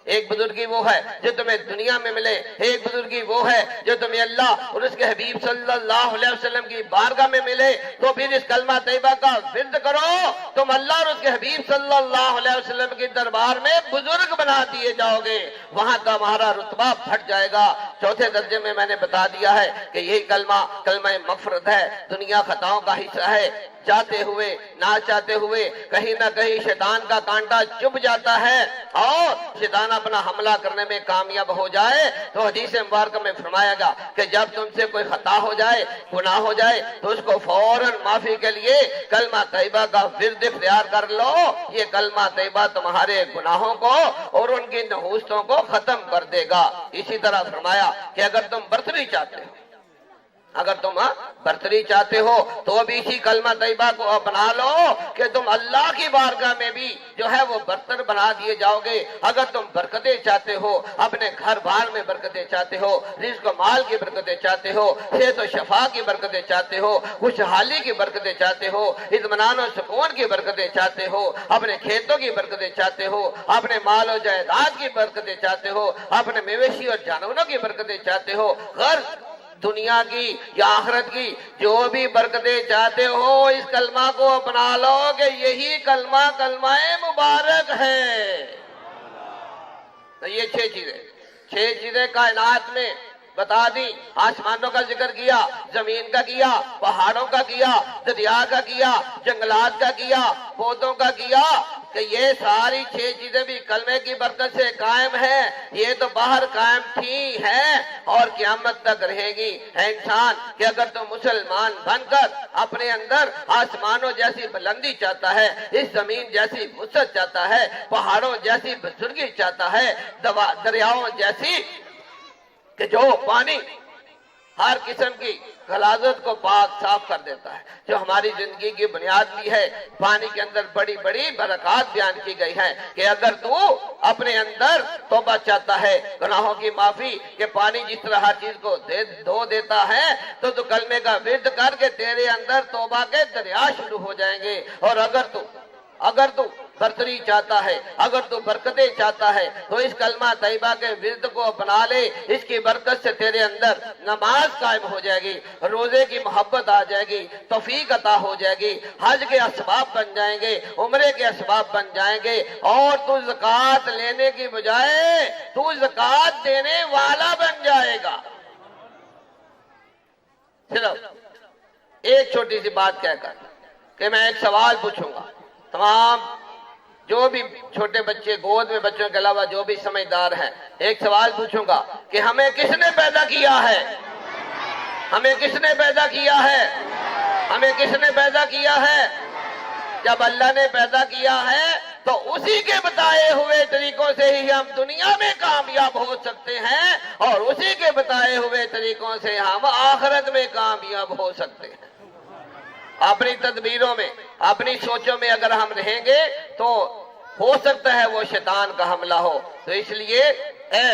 ایک بزرگی وہ ہے جو تمہیں دنیا میں ملے، ایک بزرگی وہ ہے جو تمہیں اللہ اور اس کے حبیب صلی اللہ علیہ وسلم کی بارگاہ میں ملے، تو پھر اس کلمہ طیبہ کا ورد کرو، تم اللہ اور اس کے حبیب صلی اللہ علیہ وسلم کی دربار میں بزرگ بنا دیے جاؤ گے، وہاں کا تمہارا رتبہ بڑھ جائے گا۔ چوتھے درجے میں نے بتا دیا ہے کہ یہی کلمہ مغفرت ہے، دنیا خطاؤں کا حصہ ہے، چاہتے ہوئے نہ چاہتے ہوئے کہیں نہ کہیں شیطان کا کانٹا چبھ جاتا ہے اور شیطان اپنا حملہ کرنے میں کامیاب ہو جائے، تو حدیث مبارکہ میں فرمایا گا کہ جب تم سے کوئی خطا ہو جائے، گناہ ہو جائے، تو اس کو فوراً معافی کے لیے کلمہ طیبہ کا ورد اختیار کر لو، یہ کلمہ طیبہ تمہارے گناہوں کو اور ان کی نحوستوں کو ختم کر دے گا۔ اسی طرح فرمایا کہ اگر تم برتری چاہتے ہو تو اب اسی کلمہ طیبہ کو اپنا لو کہ تم اللہ کی بارگاہ میں بھی جو ہے وہ برتر بنا دیے جاؤ گے۔ اگر تم برکتیں چاہتے ہو، اپنے گھر بار میں برکتیں چاہتے ہو، رزق و مال کی برکتیں چاہتے ہو، صحت و شفا کی برکتیں چاہتے ہو، خوشحالی کی برکتیں چاہتے ہو، اطمینان و سکون کی برکتیں چاہتے ہو، اپنے کھیتوں کی برکتیں چاہتے ہو، اپنے مال و جائیداد کی برکتیں چاہتے ہو، اپنے مویشی اور جانوروں کی برکتیں چاہتے ہو، غرض دنیا کی یا آخرت کی جو بھی برکتیں چاہتے ہو، اس کلمہ کو اپنا لو کہ یہی کلمہ مبارک ہے۔ تو یہ 6 چیزیں کائنات میں بتا دی، آسمانوں کا ذکر کیا، زمین کا کیا، پہاڑوں کا کیا، دریا کا کیا، جنگلات کا کیا، پودوں کا کیا، کہ یہ ساری 6 چیزیں بھی کلمے کی برکت سے قائم ہیں۔ یہ تو باہر قائم تھی ہیں اور قیامت تک رہے گی۔ اے انسان کہ اگر تو مسلمان بن کر اپنے اندر آسمانوں جیسی بلندی چاہتا ہے، اس زمین جیسی وسعت چاہتا ہے، پہاڑوں جیسی بزرگی چاہتا ہے، دریاؤں جیسی کہ جو پانی ہر قسم کی غلاظت کو پاک صاف کر دیتا ہے، جو ہماری زندگی کی بنیاد بھی ہے، پانی کے اندر بڑی بڑی برکات بیان کی گئی ہیں کہ اگر تو اپنے اندر توبہ چاہتا ہے، گناہوں کی معافی، کہ پانی جس طرح ہر چیز کو دھو دیتا ہے، تو کلمے کا ورد کر کے تیرے اندر توبہ کے دریا شروع ہو جائیں گے۔ اور اگر تو برتری چاہتا ہے، اگر تو برکتیں چاہتا ہے، تو اس کلمہ طیبہ کے ورد کو اپنا لے، اس کی برکت سے تیرے اندر نماز قائم ہو جائے گی، روزے کی محبت آ جائے گی، توفیق عطا ہو جائے گی، حج کے اسباب بن جائیں گے، عمرے کے اسباب بن جائیں گے، اور تو زکوٰۃ لینے کی بجائے تو زکوٰۃ دینے والا بن جائے گا۔ صرف ایک چھوٹی سی بات کہہ کر کہ میں ایک سوال پوچھوں گا، تمام جو بھی چھوٹے بچے، گود میں بچوں کے علاوہ جو بھی سمجھدار ہیں، ایک سوال پوچھوں گا کہ ہمیں کس نے پیدا کیا ہے؟ ہمیں کس نے پیدا کیا ہے؟ ہمیں کس نے پیدا کیا ہے؟ جب اللہ نے پیدا کیا ہے تو اسی کے بتائے ہوئے طریقوں سے ہی ہم دنیا میں کامیاب ہو سکتے ہیں، اور اسی کے بتائے ہوئے طریقوں سے ہم آخرت میں کامیاب ہو سکتے ہیں۔ اپنی تدبیروں میں، اپنی سوچوں میں اگر ہم رہیں گے تو ہو سکتا ہے وہ شیطان کا حملہ ہو۔ تو اس لیے اے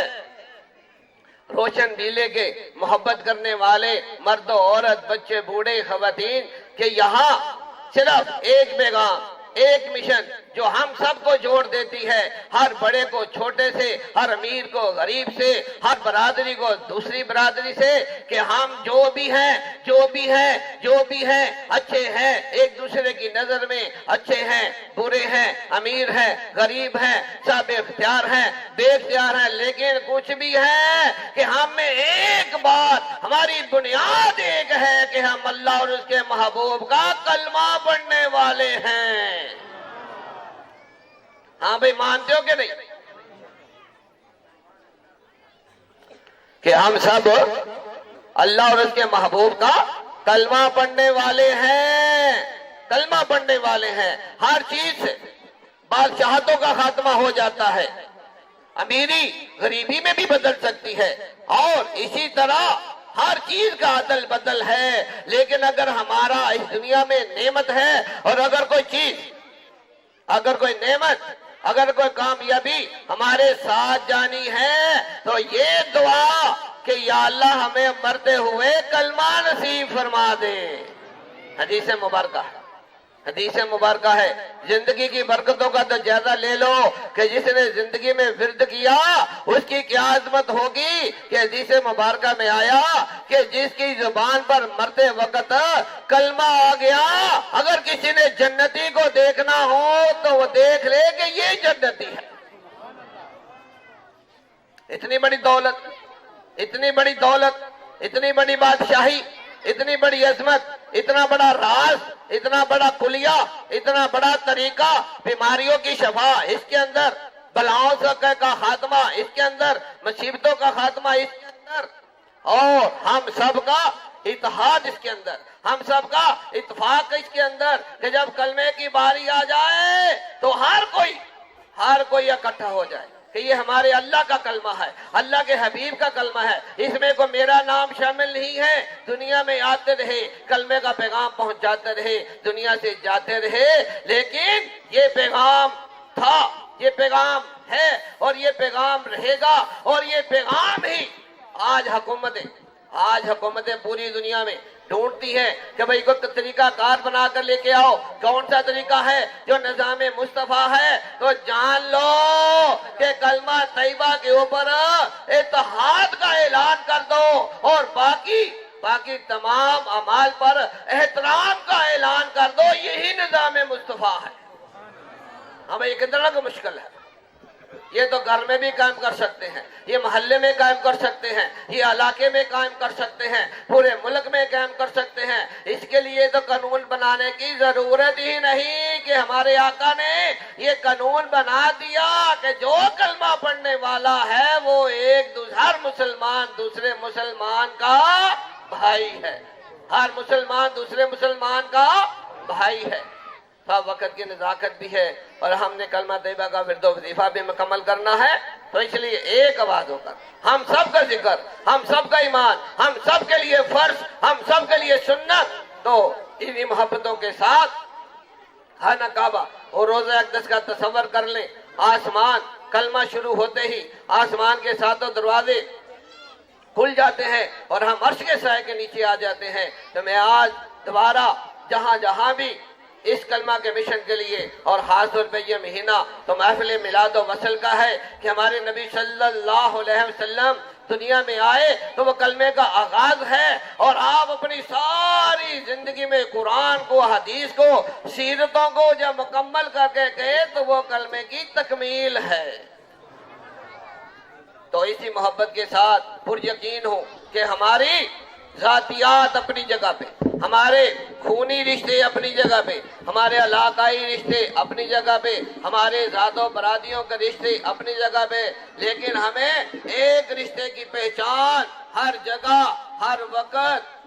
روشن نیلے کے محبت کرنے والے مرد و عورت، بچے بوڑھے خواتین، کہ یہاں صرف ایک پیغام، ایک مشن جو ہم سب کو جوڑ دیتی ہے، ہر بڑے کو چھوٹے سے، ہر امیر کو غریب سے، ہر برادری کو دوسری برادری سے، کہ ہم جو بھی ہیں اچھے ہیں، ایک دوسرے کی نظر میں اچھے ہیں، برے ہیں، امیر ہیں، غریب ہیں، سب اختیار ہیں، بے اختیار ہیں، لیکن کچھ بھی ہے کہ ہم میں ایک بات، ہماری بنیاد ایک ہے کہ ہم اللہ اور اس کے محبوب کا کلمہ پڑھنے والے ہیں۔ ہاں بھئی، مانتے ہو کہ نہیں کہ ہم سب اللہ اور اس کے محبوب کا کلمہ پڑھنے والے ہیں؟ کلمہ پڑھنے والے ہیں۔ ہر چیز سے بادشاہتوں کا خاتمہ ہو جاتا ہے، امیری غریبی میں بھی بدل سکتی ہے، اور اسی طرح ہر چیز کا عدل بدل ہے، لیکن اگر ہمارا اس دنیا میں نعمت ہے، اور اگر کوئی چیز، اگر کوئی نعمت، اگر کوئی کامیابی ہمارے ساتھ جانی ہے، تو یہ دعا کہ یا اللہ ہمیں مرتے ہوئے کلمہ نصیب فرما دے۔ حدیث مبارکہ ہے، زندگی کی برکتوں کا تو جائزہ لے لو کہ جس نے زندگی میں ورد کیا اس کی کیا عظمت ہوگی، کہ حدیث مبارکہ میں آیا کہ جس کی زبان پر مرتے وقت کلمہ آ گیا، اگر کسی نے جنتی کو دیکھنا ہو تو وہ دیکھ لے کہ یہ جنتی ہے۔ اتنی بڑی دولت، اتنی بڑی دولت، اتنی بڑی بادشاہی، اتنی بڑی عظمت، اتنا بڑا راز، اتنا بڑا کلیہ، اتنا بڑا طریقہ، بیماریوں کی شفا اس کے اندر، بلاؤں کا خاتمہ اس کے اندر، مصیبتوں کا خاتمہ اس کے اندر، اور ہم سب کا اتحاد اس کے اندر، ہم سب کا اتفاق اس کے اندر، کہ جب کلمے کی باری آ جائے تو ہر کوئی اکٹھا ہو جائے کہ یہ ہمارے اللہ کا کلمہ ہے، اللہ کے حبیب کا کلمہ ہے، اس میں کوئی میرا نام شامل نہیں ہے۔ دنیا میں آتے رہے، کلمے کا پیغام پہنچاتے رہے، دنیا سے جاتے رہے، لیکن یہ پیغام تھا، یہ پیغام ہے، اور یہ پیغام رہے گا، اور یہ پیغام ہی آج حکومتیں پوری دنیا میں ڈھونڈتی ہے کہ بھئی کوئی طریقہ کار بنا کر لے کے آؤ، کون سا طریقہ ہے جو نظام مصطفیٰ ہے، تو جان لو کہ کلمہ طیبہ کے اوپر اتحاد کا اعلان کر دو، اور باقی تمام اعمال پر احترام کا اعلان کر دو، یہی نظام مصطفیٰ ہے۔ ہمیں یہ کتنا مشکل ہے؟ یہ تو گھر میں بھی قائم کر سکتے ہیں، یہ محلے میں قائم کر سکتے ہیں، یہ علاقے میں قائم کر سکتے ہیں، پورے ملک میں قائم کر سکتے ہیں۔ اس کے لیے تو قانون بنانے کی ضرورت ہی نہیں، کہ ہمارے آقا نے یہ قانون بنا دیا کہ جو کلمہ پڑھنے والا ہے وہ ہر مسلمان دوسرے مسلمان کا بھائی ہے، ہر مسلمان دوسرے مسلمان کا بھائی ہے۔ وقت کی نزاکت بھی ہے، اور ہم نے کلمہ طیبہ کا ورد و وظیفہ بھی مکمل کرنا ہے، تو اس لیے ایک آواز ہو کر ہم سب کا ذکر، ہم سب کا ایمان، ہم سب کے لیے فرض، ہم سب کے لیے سنت، تو انہی محبتوں کے ساتھ خانہ کعبہ اور روضہ اقدس کا تصور کر لیں۔ آسمان کلمہ شروع ہوتے ہی آسمان کے ساتوں دروازے کھل جاتے ہیں، اور ہم عرش کے سائے کے نیچے آ جاتے ہیں۔ تو میں آج دوبارہ جہاں بھی اس کلمہ کے مشن کے لیے، اور خاص طور پہ یہ مہینہ تو محفل میلاد و وصل کا ہے، کہ ہمارے نبی صلی اللہ علیہ وسلم دنیا میں آئے تو وہ کلمے کا آغاز ہے، اور آپ اپنی ساری زندگی میں قرآن کو، حدیث کو، سیرتوں کو جب مکمل کر کے گئے تو وہ کلمے کی تکمیل ہے۔ تو اسی محبت کے ساتھ پر یقین ہوں کہ ہماری ذاتیات اپنی جگہ پہ، ہمارے خونی رشتے اپنی جگہ پہ، ہمارے علاقائی رشتے اپنی جگہ پہ، ہمارے ذات و برادریوں کے رشتے اپنی جگہ پہ، لیکن ہمیں ایک رشتے کی پہچان ہر جگہ، ہر وقت،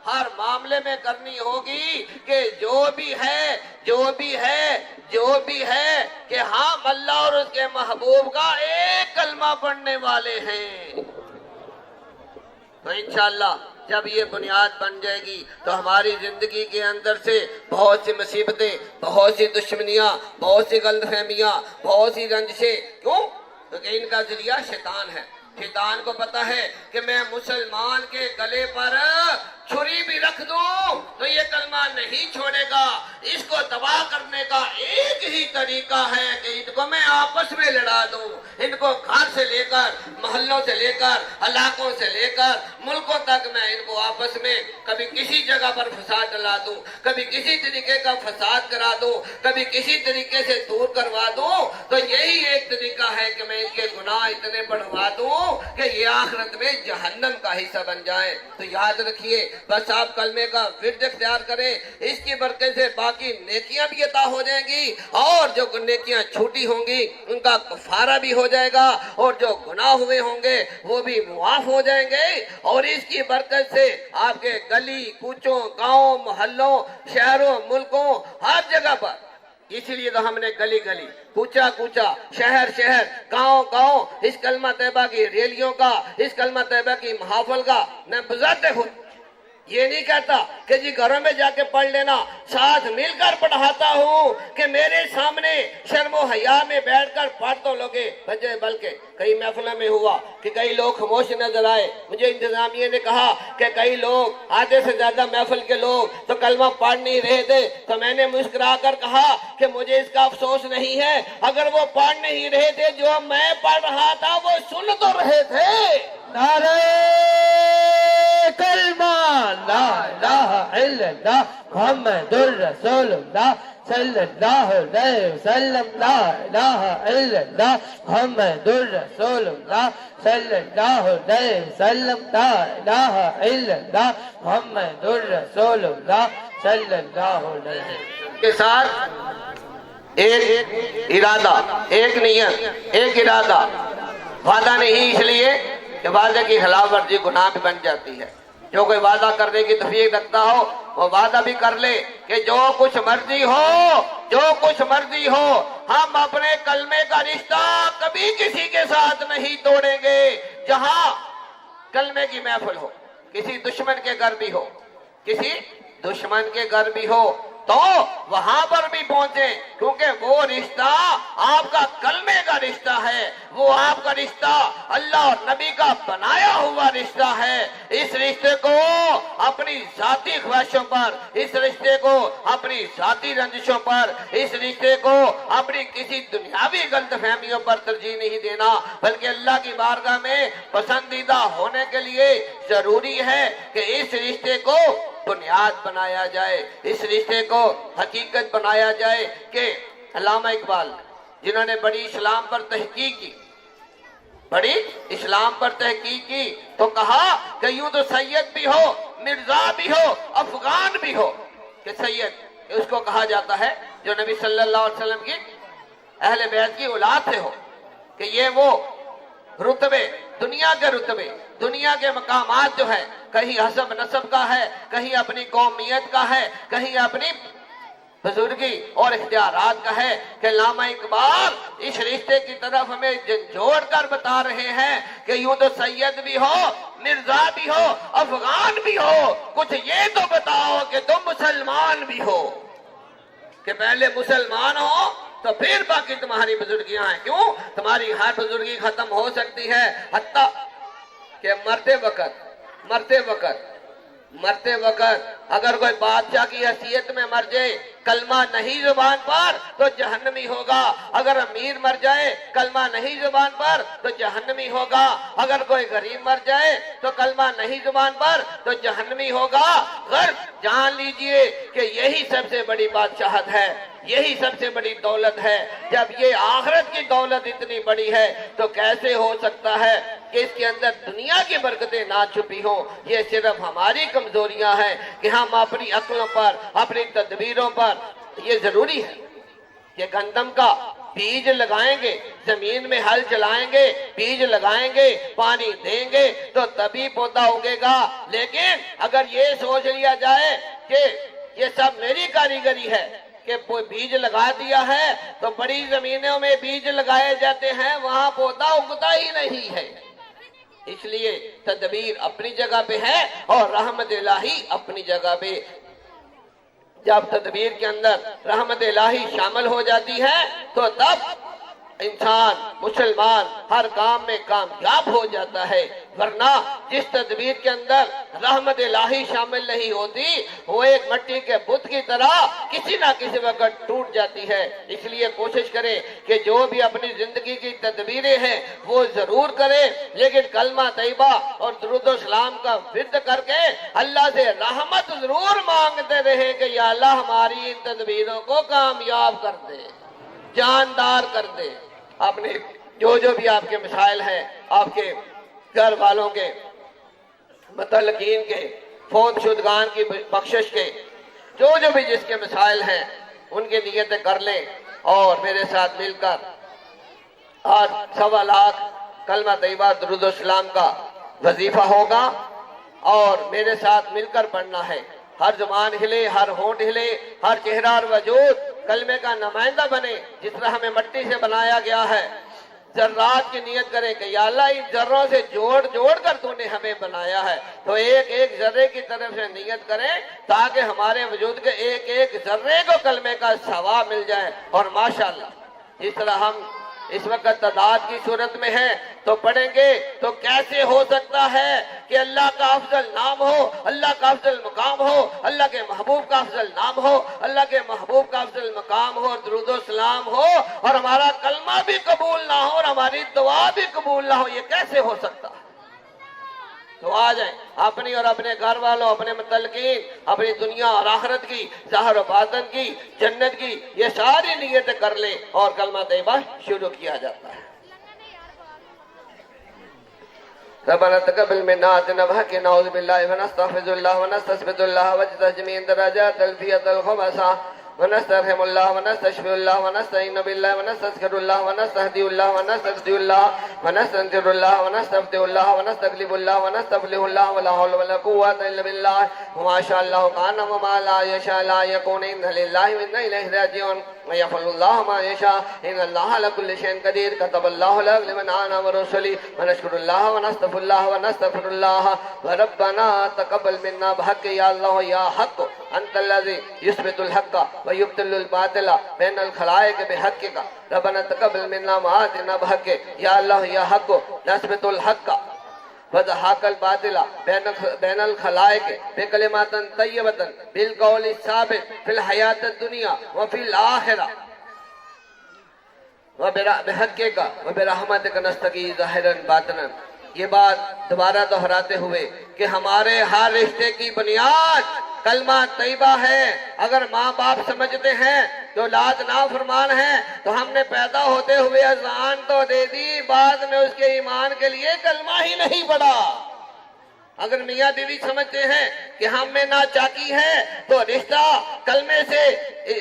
ہر معاملے میں کرنی ہوگی، کہ جو بھی ہے کہ ہم اللہ اور اس کے محبوب کا ایک کلمہ پڑھنے والے ہیں۔ تو انشاءاللہ جب یہ بنیاد بن جائے گی تو ہماری زندگی کے اندر سے بہت سی مصیبتیں، بہت سی دشمنیاں، بہت سی غلط فہمیاں، بہت سی رنجشیں، کیوں؟ کیونکہ ان کا ذریعہ شیطان ہے۔ شیطان کو پتا ہے کہ میں مسلمان کے گلے پر چھری بھی رکھ دوں تو یہ کلمہ نہیں چھوڑے گا۔ اس کو تباہ کرنے کا ایک ہی طریقہ ہے کہ ان کو میں آپس میں لڑا دوں، ان کو گھر سے لے کر، محلوں سے لے کر، علاقوں سے لے کر ملکوں تک میں ان کو آپس میں کبھی کسی جگہ پر فساد ڈلا دوں، کبھی کسی طریقے کا فساد کرا دوں، کبھی کسی طریقے سے دور کروا دوں۔ تو یہی ایک طریقہ ہے کہ میں ان کے گناہ اتنے بڑھوا دوں کہ یہ آخرت میں جہنم کا حصہ بن جائیں۔ تو یاد رکھیے، بس آپ کلمے کا ورد اختیار کریں، اس کی برکت سے باقی نیکیاں بھی عطا ہو جائیں گی، اور جو نیکیاں چھوٹی ہوں گی ان کا کفارہ بھی ہو جائے گا، اور جو گناہ ہوئے ہوں گے وہ بھی معاف ہو جائیں گے۔ اور اس کی برکت سے آپ کے گلی کوچوں، گاؤں، محلوں، شہروں، ملکوں، ہر جگہ پر، اسی لیے تو ہم نے گلی گلی، کوچا کوچا، شہر شہر، گاؤں گاؤں اس کلمہ طیبہ کی ریلیوں کا، اس کلمہ طیبہ کی محافل کا میں بذات خود یہ نہیں کہتا کہ جی گھروں میں جا کے پڑھ لینا، ساتھ مل کر پڑھاتا ہوں کہ میرے سامنے شرم و حیا میں بیٹھ کر پڑھ تو لوگے بجے، بلکہ کئی محفلوں میں ہوا کہ کئی لوگ خاموش نظر آئے۔ مجھے انتظامیہ نے کہا کہ کئی لوگ، آدھے سے زیادہ محفل کے لوگ تو کلمہ پڑھ نہیں رہے تھے، تو میں نے مسکرا کر کہا کہ مجھے اس کا افسوس نہیں ہے، اگر وہ پڑھ نہیں رہے تھے جو میں پڑھ رہا تھا وہ سن تو رہے تھے۔ نعرہ کلمہ لا الہ الا اللہ محمد الرسول اللہ صلی اللہ علیہ وسلم، لا الہ الا اللہ محمد الرسول اللہ صلی اللہ علیہ وسلم، لا الہ الا اللہ محمد الرسول اللہ صلی اللہ علیہ وسلم کے ساتھ ایک ارادہ، ایک نیت، ایک ارادہ، وعدہ نہیں، اس لیے کہ وعدے کی خلاف ورزی گناہ بھی بن جاتی ہے۔ جو کوئی وعدہ کرنے کی توفیق رکھتا ہو وہ وعدہ بھی کر لے کہ جو کچھ مرضی ہو، جو کچھ مرضی ہو، ہم اپنے کلمے کا رشتہ کبھی کسی کے ساتھ نہیں توڑیں گے۔ جہاں کلمے کی محفل ہو، کسی دشمن کے گھر بھی ہو، کسی دشمن کے گھر بھی ہو، تو وہاں پر بھی پہنچیں، کیونکہ وہ رشتہ آپ کا کلمے کا رشتہ ہے، وہ آپ کا رشتہ اللہ اور نبی کا بنایا ہوا رشتہ ہے۔ اس رشتے کو اپنی ذاتی خواہشوں پر، اس رشتے کو اپنی ذاتی رنجشوں پر، اس رشتے کو اپنی کسی دنیاوی غلط فہمیوں پر ترجیح نہیں دینا، بلکہ اللہ کی بارگاہ میں پسندیدہ ہونے کے لیے ضروری ہے کہ اس رشتے کو بنیاد بنایا جائے، اس رشتے کو حقیقت بنایا جائے۔ کہ علامہ اقبال جنہوں نے بڑی اسلام پر تحقیق کی، بڑی اسلام پر تحقیق کی، تو کہا کہ یوں تو سید بھی ہو، مرزا بھی ہو، افغان بھی ہو، کہ سید اس کو کہا جاتا ہے جو نبی صلی اللہ علیہ وسلم کی اہل بیت کی اولاد سے ہو، کہ یہ وہ رتبے، دنیا کے رتبے، دنیا کے مقامات جو ہے، کہیں حسب نسب کا ہے، کہیں اپنی قومیت کا ہے، کہیں اپنی بزرگی اور اختیارات کا ہے، کہ علامہ اقبال اس رشتے کی طرف ہمیں جھنجھوڑ کر بتا رہے ہیں کہ یوں تو سید بھی ہو، مرزا بھی ہو، افغان بھی ہو، کچھ یہ تو بتاؤ کہ تم مسلمان بھی ہو، کہ پہلے مسلمان ہو تو پھر باقی تمہاری بزرگیاں ہیں۔ کیوں؟ تمہاری ہر بزرگی ختم ہو سکتی ہے، حتیٰ کہ مرتے وقت اگر کوئی بادشاہ کی حیثیت میں مر جائے، کلمہ نہیں زبان پر تو جہنمی ہوگا، اگر امیر مر جائے کلمہ نہیں زبان پر تو جہنمی ہوگا، اگر کوئی غریب مر جائے تو کلمہ نہیں زبان پر تو جہنمی ہوگا۔ غرض جان لیجئے کہ یہی سب سے بڑی بادشاہت ہے، یہی سب سے بڑی دولت ہے۔ جب یہ آخرت کی دولت اتنی بڑی ہے تو کیسے ہو سکتا ہے کہ اس کے اندر دنیا کی برکتیں نہ چھپی ہوں؟ یہ صرف ہماری کمزوریاں ہیں کہ ہم اپنی عقلوں پر، اپنی تدبیروں پر، یہ ضروری ہے کہ گندم کا بیج لگائیں گے، زمین میں ہل چلائیں گے، بیج لگائیں گے، پانی دیں گے تو تبھی پودا اگے گا۔ لیکن اگر یہ سوچ لیا جائے کہ یہ سب میری کاریگری ہے، کہ بیج لگا دیا ہے تو بڑی زمینوں میں بیج لگائے جاتے ہیں، وہاں پودا اگتا ہی نہیں ہے، اس لیے تدبیر اپنی جگہ پہ ہے اور رحمت الہی اپنی جگہ پہ. جب تدبیر کے اندر رحمت الہی شامل ہو جاتی ہے تو تب انسان مسلمان ہر کام میں کامیاب ہو جاتا ہے. ورنہ جس تدبیر کے اندر رحمت الہی شامل نہیں ہوتی وہ ایک مٹی کے بت کی طرح کسی نہ کسی وقت ٹوٹ جاتی ہے. اس لیے کوشش کریں کہ جو بھی اپنی زندگی کی تدبیریں ہیں وہ ضرور کریں، لیکن کلمہ طیبہ اور درود و سلام کا ورد کر کے اللہ سے رحمت ضرور مانگتے رہیں کہ یا اللہ ہماری ان تدبیروں کو کامیاب کر دے، جاندار کر دے. اپنے جو بھی آپ کے مسائل ہیں، آپ کے گھر والوں کے، متعلقین کے، فوت شدگان کی بخشش کے، جو بھی جس کے مسائل ہیں ان کی نیتیں کر لیں اور میرے ساتھ مل کر آج 1.25 لاکھ کلمہ طیبہ درود و سلام کا وظیفہ ہوگا اور میرے ساتھ مل کر پڑھنا ہے. ہر زبان ہلے، ہر ہونٹ ہلے، ہر چہرہ اور وجود کلمے کا نمائندہ بنے. جس طرح ہمیں مٹی سے بنایا گیا ہے، ذرات کی نیت کریں کہ یا اللہ ان ذروں سے جوڑ کر تو نے ہمیں بنایا ہے، تو ایک ذرے کی طرف سے نیت کریں تاکہ ہمارے وجود کے ایک ذرے کو کلمے کا ثواب مل جائے. اور ماشاءاللہ جس طرح ہم اس وقت تعداد کی صورت میں ہیں تو پڑھیں گے تو کیسے ہو سکتا ہے کہ اللہ کا افضل نام ہو، اللہ کا افضل مقام ہو، اللہ کے محبوب کا افضل نام ہو، اللہ کے محبوب کا افضل مقام ہو اور درود و سلام ہو اور ہمارا کلمہ بھی قبول نہ ہو اور ہماری دعا بھی قبول نہ ہو. یہ کیسے ہو سکتا ہے؟ تو آ جائیں اپنی اور اپنے گھر والوں، اپنے متعلقین، اپنی دنیا اور آخرت کی، ظاہر و باطن کی، جنت کی، یہ ساری نیتیں کر لیں اور کلمہ طیبہ شروع کیا جاتا ہے. ربنا تقبل منا آتنا بحق نعوذ باللہ ونستغفر اللہ ونستثبت اللہ وجتجمین درجات الفیت الخبثہ ونسترحم اللہ ونستشفی اللہ ونستعین باللہ ونستذکر اللہ ونستہدی اللہ ونستغفر اللہ ونستنکر اللہ ونستفتح اللہ ونستغلب اللہ ونستفلح اللہ ولا حول ولا قوة الا باللہ وما شاء اللہ کان وما لا یشاء لا یکون ان للہ وانا الیہ راجعون ويفعل الله ما يشاء ان الله على كل شيء قدير. كتب الله لمن آمن ورسله ونشكر الله ونستغفر الله ونستغفر الله وربنا تقبل منا بحق يا الله يا حق انت الذي يثبت الحق ويبطل الباطل بين الخلائق بحقك. ربنا تقبل منا ما آتنا بحق يا الله يا حق نثبت الحق وضحاك الباطل بين الخلائق بكلمات طيبة بالقول الثابت في الحياة الدنيا وفي الآخرة وبحقك وبرحمتك نستغيث ظاهرا باطنا. یہ بات دوبارہ دہراتے ہوئے کہ ہمارے ہر رشتے کی بنیاد کلمہ طیبہ ہے. اگر ماں باپ سمجھتے ہیں تو اولاد نافرمان ہیں تو ہم نے پیدا ہوتے ہوئے اذان تو دے دی، بعد میں اس کے ایمان کے لیے کلمہ ہی نہیں پڑھا. اگر میاں بیوی سمجھتے ہیں کہ ہم میں ناچاکی ہے تو رشتہ کلمے سے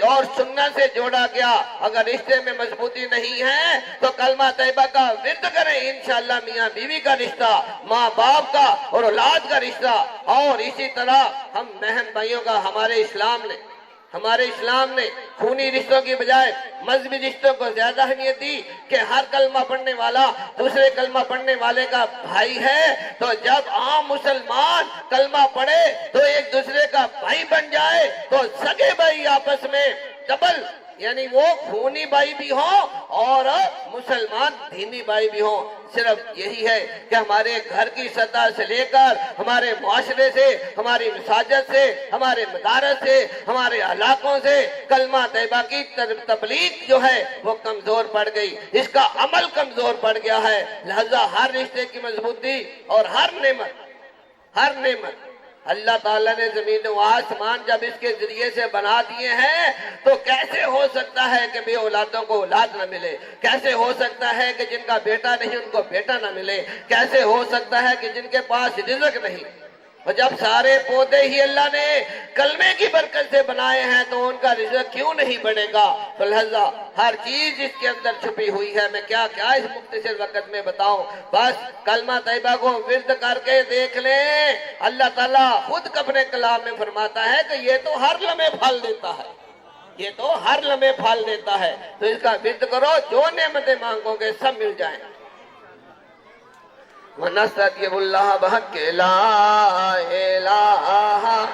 اور سنت سے جوڑا گیا. اگر رشتے میں مضبوطی نہیں ہے تو کلمہ طیبہ کا ورد کریں. انشاءاللہ میاں بیوی کا رشتہ، ماں باپ کا اور اولاد کا رشتہ، اور اسی طرح ہم بہن بھائیوں کا ہمارے اسلام نے خونی رشتوں کی بجائے مذہبی رشتوں کو زیادہ اہمیت دی کہ ہر کلمہ پڑھنے والا دوسرے کلمہ پڑھنے والے کا بھائی ہے. تو جب عام مسلمان کلمہ پڑھے تو ایک دوسرے کا بھائی بن جائے تو سگے بھائی آپس میں ڈبل، یعنی وہ خونی بھائی بھی ہوں اور مسلمان دینی بھائی بھی ہوں. صرف یہی ہے کہ ہمارے گھر کی سطح سے لے کر ہمارے معاشرے سے، ہماری مساجد سے، ہمارے مدارس سے، ہمارے علاقوں سے کلمہ طیبہ کی تبلیغ جو ہے وہ کمزور پڑ گئی، اس کا عمل کمزور پڑ گیا ہے. لہذا ہر رشتے کی مضبوطی اور ہر نعمت اللہ تعالیٰ نے زمین و آسمان جب اس کے ذریعے سے بنا دیے ہیں تو کیسے ہو سکتا ہے کہ بے اولادوں کو اولاد نہ ملے؟ کیسے ہو سکتا ہے کہ جن کا بیٹا نہیں ان کو بیٹا نہ ملے؟ کیسے ہو سکتا ہے کہ جن کے پاس رزق نہیں؟ اور جب سارے پودے ہی اللہ نے کلمے کی برکت سے بنائے ہیں تو ان کا رزق کیوں نہیں بڑھے گا؟ تو لہذا ہر چیز اس کے اندر چھپی ہوئی ہے. میں کیا اس مختصر وقت میں بتاؤں؟ بس کلمہ طیبہ کو ورد کر کے دیکھ لیں. اللہ تعالیٰ خود اپنے کلام میں فرماتا ہے کہ یہ تو ہر لمحے پھل دیتا ہے، تو اس کا ورد کرو، جو نعمتیں مانگو گے سب مل جائیں. ونستغفر الله بحق لا إله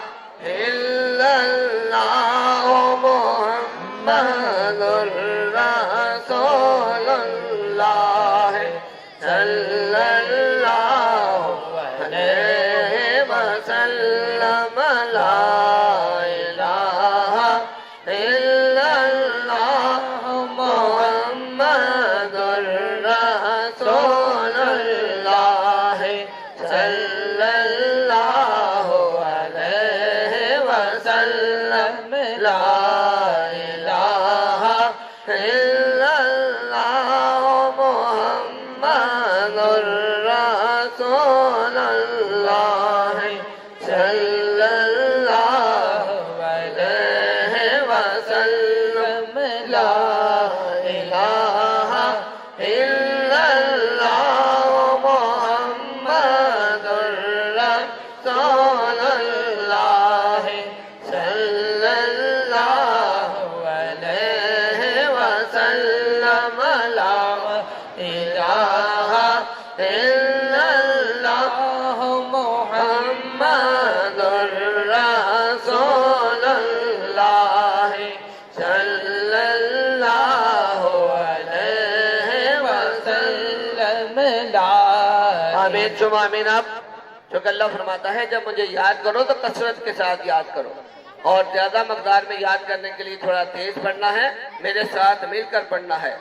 إلا الله محمد رسول الله صلى الله عليه وسلم لا إله إلا الله محمد رسول الله صلى الله عليه وسلم لا إله إلا الله محمد رسول الله صلى الله عليه وسلم لا إله إلا الله محمد رسول الله صلى الله عليه وسلم لا إله إلا الله محمد رسول الله صلى الله عليه وسلم لا آمین ثم آمین اب چونکہ اللہ فرماتا ہے جب مجھے یاد کرو تو کثرت کے ساتھ یاد کرو اور زیادہ مقدار میں یاد کرنے کے لیے تھوڑا تیز پڑھنا ہے میرے ساتھ مل کر پڑھنا ہے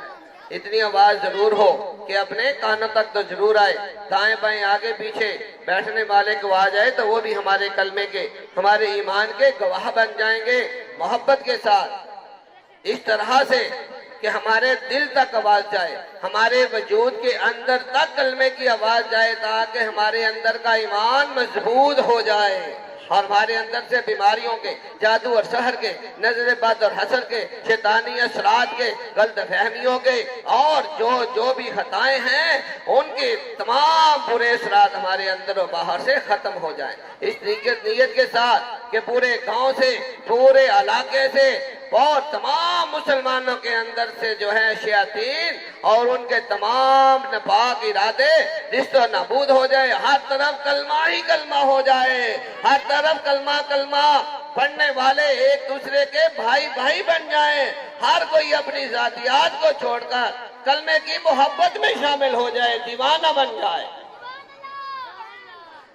اتنی آواز ضرور ہو کہ اپنے کانوں تک تو ضرور آئے دائیں بائیں آگے پیچھے بیٹھنے والے کو آ جائے تو وہ بھی ہمارے کلمے کے ہمارے ایمان کے گواہ بن جائیں گے محبت کے ساتھ اس طرح سے کہ ہمارے دل تک آواز جائے ہمارے وجود کے اندر تک کلمے کی آواز جائے تاکہ ہمارے اندر کا ایمان مضبوط ہو جائے اور ہمارے اندر سے بیماریوں کے جادو اور سحر کے نظر بد اور حسد کے شیطانی اثرات کے غلط فہمیوں کے اور جو بھی خطائیں ہیں ان کے تمام برے اثرات ہمارے اندر و باہر سے ختم ہو جائیں اس نیت کے ساتھ کہ پورے گاؤں سے پورے علاقے سے اور تمام مسلمانوں کے اندر سے جو ہے شیاطین اور ان کے تمام ناپاک ارادے رشت و نابود ہو جائے ہر طرف کلمہ ہی کلمہ ہو جائے ہر طرف کلمہ کلمہ پڑھنے والے ایک دوسرے کے بھائی بھائی بن جائیں ہر کوئی اپنی ذاتیات کو چھوڑ کر کلمے کی محبت میں شامل ہو جائے دیوانہ بن جائے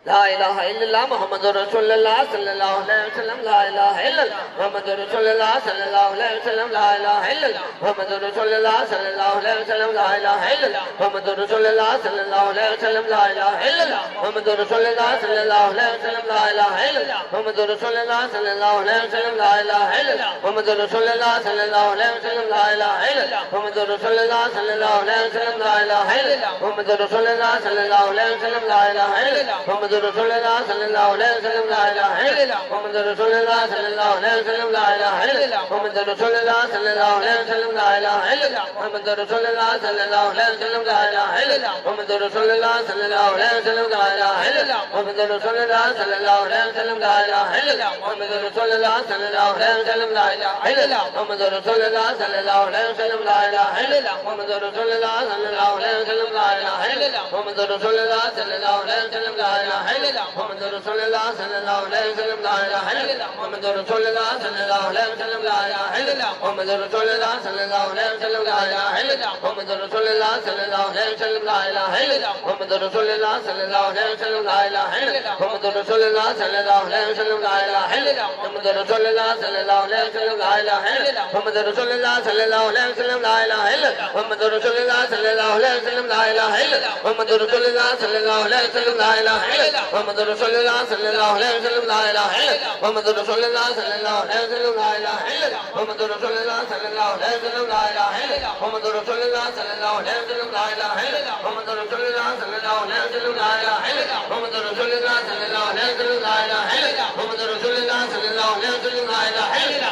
لا الہ الا اللہ محمد رسول اللہ صلی اللہ علیہ وسلم لا الہ الا اللہ محمد رسول اللہ صلی اللہ علیہ وسلم لا الہ الا اللہ محمد رسول اللہ صلی اللہ علیہ وسلم لا الہ الا اللہ محمد رسول اللہ صلی اللہ علیہ وسلم لا الہ الا اللہ محمد رسول اللہ صلی اللہ علیہ وسلم لا الہ الا اللہ محمد رسول اللہ صلی اللہ علیہ وسلم لا الہ الا اللہ محمد رسول اللہ صلی اللہ علیہ وسلم لا الہ الا اللہ محمد رسول اللہ صلی اللہ علیہ وسلم لا الہ الا اللہ محمد رسول اللہ صلی اللہ علیہ وسلم لا الہ الا اللہ محمد رسول اللہ صلی اللہ علیہ وسلم لا الہ الا اللہ محمد رسول اللہ صلی اللہ علیہ وسلم لا الہ الا اللہ محمد رسول اللہ صلی اللہ علیہ وسلم لا الہ الا اللہ محمد رسول اللہ صلی اللہ علیہ وسلم لا الہ الا اللہ محمد رسول اللہ صلی اللہ علیہ وسلم لا الہ الا اللہ محمد رسول اللہ صلی اللہ علیہ وسلم لا الہ الا اللہ محمد رسول اللہ صلی اللہ علیہ وسلم لا الہ الا اللہ محمد رسول اللہ صلی اللہ علیہ وسلم لا الہ الا اللہ محمد رسول اللہ صلی اللہ علیہ وسلم لا الہ الا اللہ محمد رسول اللہ صلی اللہ علیہ وسلم لا الہ الا اللہ محمد رسول اللہ صلی اللہ علیہ وسلم لا الہ الا اللہ محمد رسول اللہ صلی اللہ علیہ وسلم لا الہ الا اللہ محمد رسول اللہ صلی اللہ علیہ وسلم لا الہ الا اللہ محمد رسول اللہ صلی اللہ علیہ وسلم لا الہ الا اللہ محمد رسول اللہ صلی اللہ علیہ وسلم لا الہ الا اللہ محمد رسول اللہ صلی اللہ علیہ وسلم لا الہ الا اللہ محمد رسول اللہ صلی اللہ علیہ وسلم لا الہ الا اللہ محمد رسول اللہ صلی اللہ علیہ وسلم لا الہ الا اللہ محمد رسول اللہ صلی اللہ علیہ وسلم لا الہ الا اللہ محمد رسول اللہ صلی اللہ علیہ وسلم لا الہ الا اللہ محمد رسول اللہ صلی اللہ علیہ وسلم لا الہ الا اللہ محمد رسول اللہ صلی اللہ علیہ وسلم لا الہ الا اللہ محمد رسول اللہ صلی اللہ علیہ وسلم لا الہ الا اللہ محمد رسول اللہ صلی اللہ علیہ وسلم لا الہ الا اللہ محمد رسول اللہ صلی اللہ علیہ وسلم لا الہ الا اللہ محمد رسول اللہ صلی اللہ علیہ وسلم لا الہ الا اللہ محمد رسول اللہ صلی اللہ علیہ وسلم لا الہ الا اللہ محمد رسول اللہ صلی اللہ علیہ وسلم لا الہ الا اللہ